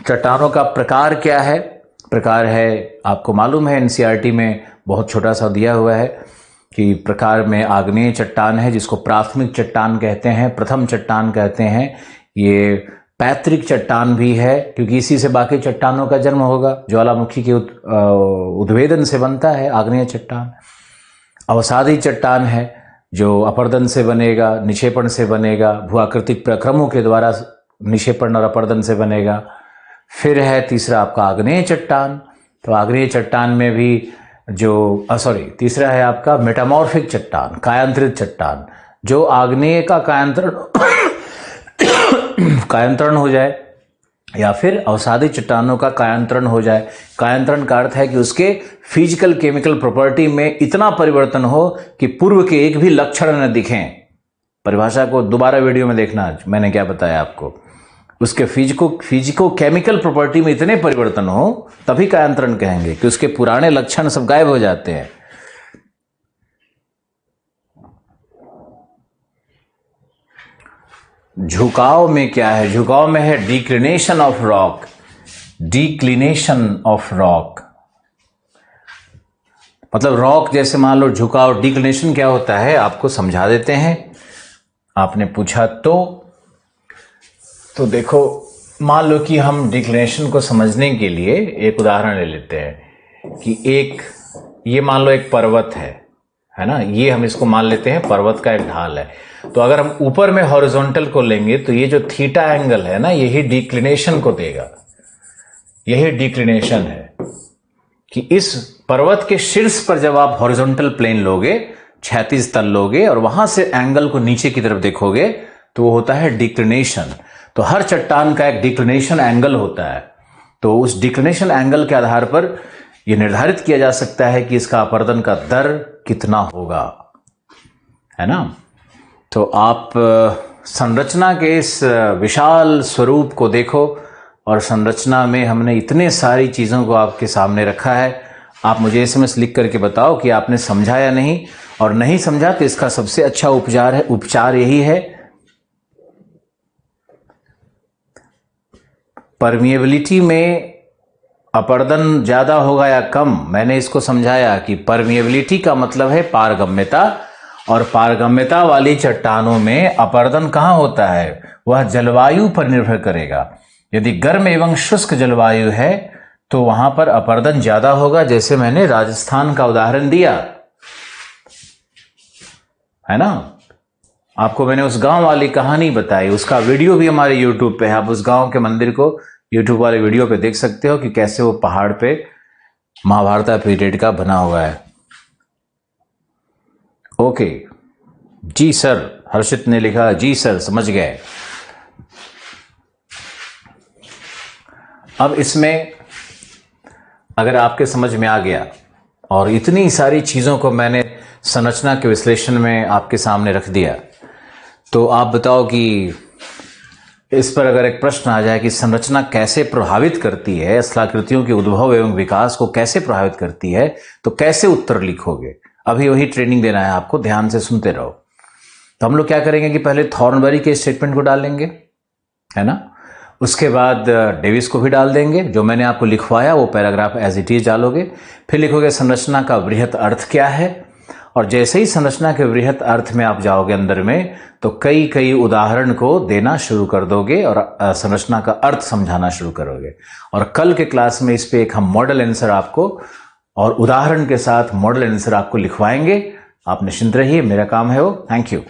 चट्टानों का प्रकार क्या है? प्रकार है, आपको मालूम है एनसीईआरटी में बहुत छोटा सा दिया हुआ है कि प्रकार में आग्नेय चट्टान है जिसको प्राथमिक चट्टान कहते हैं, प्रथम चट्टान कहते हैं। ये पैतृक चट्टान भी है क्योंकि इसी से बाकी चट्टानों का जन्म होगा। ज्वालामुखी के उद्भेदन से बनता है आग्नेय चट्टान। अवसादी चट्टान है जो अपरदन से बनेगा, निक्षेपण से बनेगा, भूआकृतिक प्रक्रमों के द्वारा निक्षेपण और अपरदन से बनेगा। फिर है तीसरा आपका आग्नेय चट्टान। तो आग्नेय चट्टान में भी जो तीसरा है आपका मेटामॉर्फिक चट्टान, कायांतरित चट्टान, जो आग्नेय का कायांतरण हो जाए या फिर अवसादी चट्टानों का कायांतरण हो जाए। कायांतरण का अर्थ है कि उसके फिजिकल केमिकल प्रॉपर्टी में इतना परिवर्तन हो कि पूर्व के एक भी लक्षण न दिखें। परिभाषा को दोबारा वीडियो में देखना, मैंने क्या बताया आपको। उसके फिजिको केमिकल प्रॉपर्टी में इतने परिवर्तन हो तभी कायांतरण कहेंगे कि उसके पुराने लक्षण सब गायब हो जाते हैं। झुकाव में क्या है? झुकाव में है declination of rock. Declination of rock मतलब रॉक जैसे मान लो झुकाव। डिक्लिनेशन क्या होता है आपको समझा देते हैं। आपने पूछा तो देखो, मान लो कि हम डिक्लिनेशन को समझने के लिए एक उदाहरण ले लेते हैं कि ये मान लो एक पर्वत है ना, ये हम इसको मान लेते हैं पर्वत का एक ढाल है। तो अगर हम ऊपर में हॉरिजॉन्टल को लेंगे तो ये जो थीटा एंगल है ना, यही डिक्लिनेशन को देगा। यही डिक्लिनेशन है कि इस पर्वत के शीर्ष पर जब आप हॉरिजॉन्टल प्लेन लोगे, क्षैतिज तल लोगे और वहां से एंगल को नीचे की तरफ देखोगे तो वो होता है डिक्लिनेशन। तो हर चट्टान का एक डिक्लिनेशन एंगल होता है। तो उस डिक्लिनेशन एंगल के आधार पर यह निर्धारित किया जा सकता है कि इसका अपरदन का दर कितना होगा, है ना। तो आप संरचना के इस विशाल स्वरूप को देखो और संरचना में हमने इतने सारी चीज़ों को आपके सामने रखा है। आप मुझे SMS लिख करके बताओ कि आपने समझा या नहीं, और नहीं समझा तो इसका सबसे अच्छा उपचार यही है, परमिएबिलिटी में अपरदन ज्यादा होगा या कम। मैंने इसको समझाया कि परमिएबिलिटी का मतलब है पारगम्यता, और पारगम्यता वाली चट्टानों में अपरदन कहाँ होता है, वह जलवायु पर निर्भर करेगा। यदि गर्म एवं शुष्क जलवायु है तो वहां पर अपरदन ज्यादा होगा। जैसे मैंने राजस्थान का उदाहरण दिया है ना, आपको मैंने उस गांव वाली कहानी बताई, उसका वीडियो भी हमारे YouTube पे है। आप उस गांव के मंदिर को YouTube वाले वीडियो पे देख सकते हो कि कैसे वो पहाड़ पे महाभारत पीरियड का बना हुआ है। ओके जी सर, हर्षित ने लिखा जी सर समझ गए। अब इसमें अगर आपके समझ में आ गया और इतनी सारी चीजों को मैंने संरचना के विश्लेषण में आपके सामने रख दिया, तो आप बताओ कि इस पर अगर एक प्रश्न आ जाए कि संरचना कैसे प्रभावित करती है, स्थलाकृतियों के उद्भव एवं विकास को कैसे प्रभावित करती है, तो कैसे उत्तर लिखोगे? अभी वही ट्रेनिंग देना है आपको, ध्यान से सुनते रहो। तो हम लोग क्या करेंगे कि पहले थॉर्नबरी के स्टेटमेंट को डालेंगे, है ना, उसके बाद डेविस को भी डाल देंगे, जो मैंने आपको लिखवाया वो पैराग्राफ एज इट इज डालोगे, फिर लिखोगे संरचना का वृहत अर्थ क्या है, और जैसे ही संरचना के वृहत अर्थ में आप जाओगे अंदर में, तो कई कई उदाहरण को देना शुरू कर दोगे और संरचना का अर्थ समझाना शुरू करोगे। और कल के क्लास में इस पे एक हम मॉडल आंसर आपको और उदाहरण के साथ मॉडल आंसर आपको लिखवाएंगे। आप निश्चिंत रहिए, मेरा काम है वो। Thank you.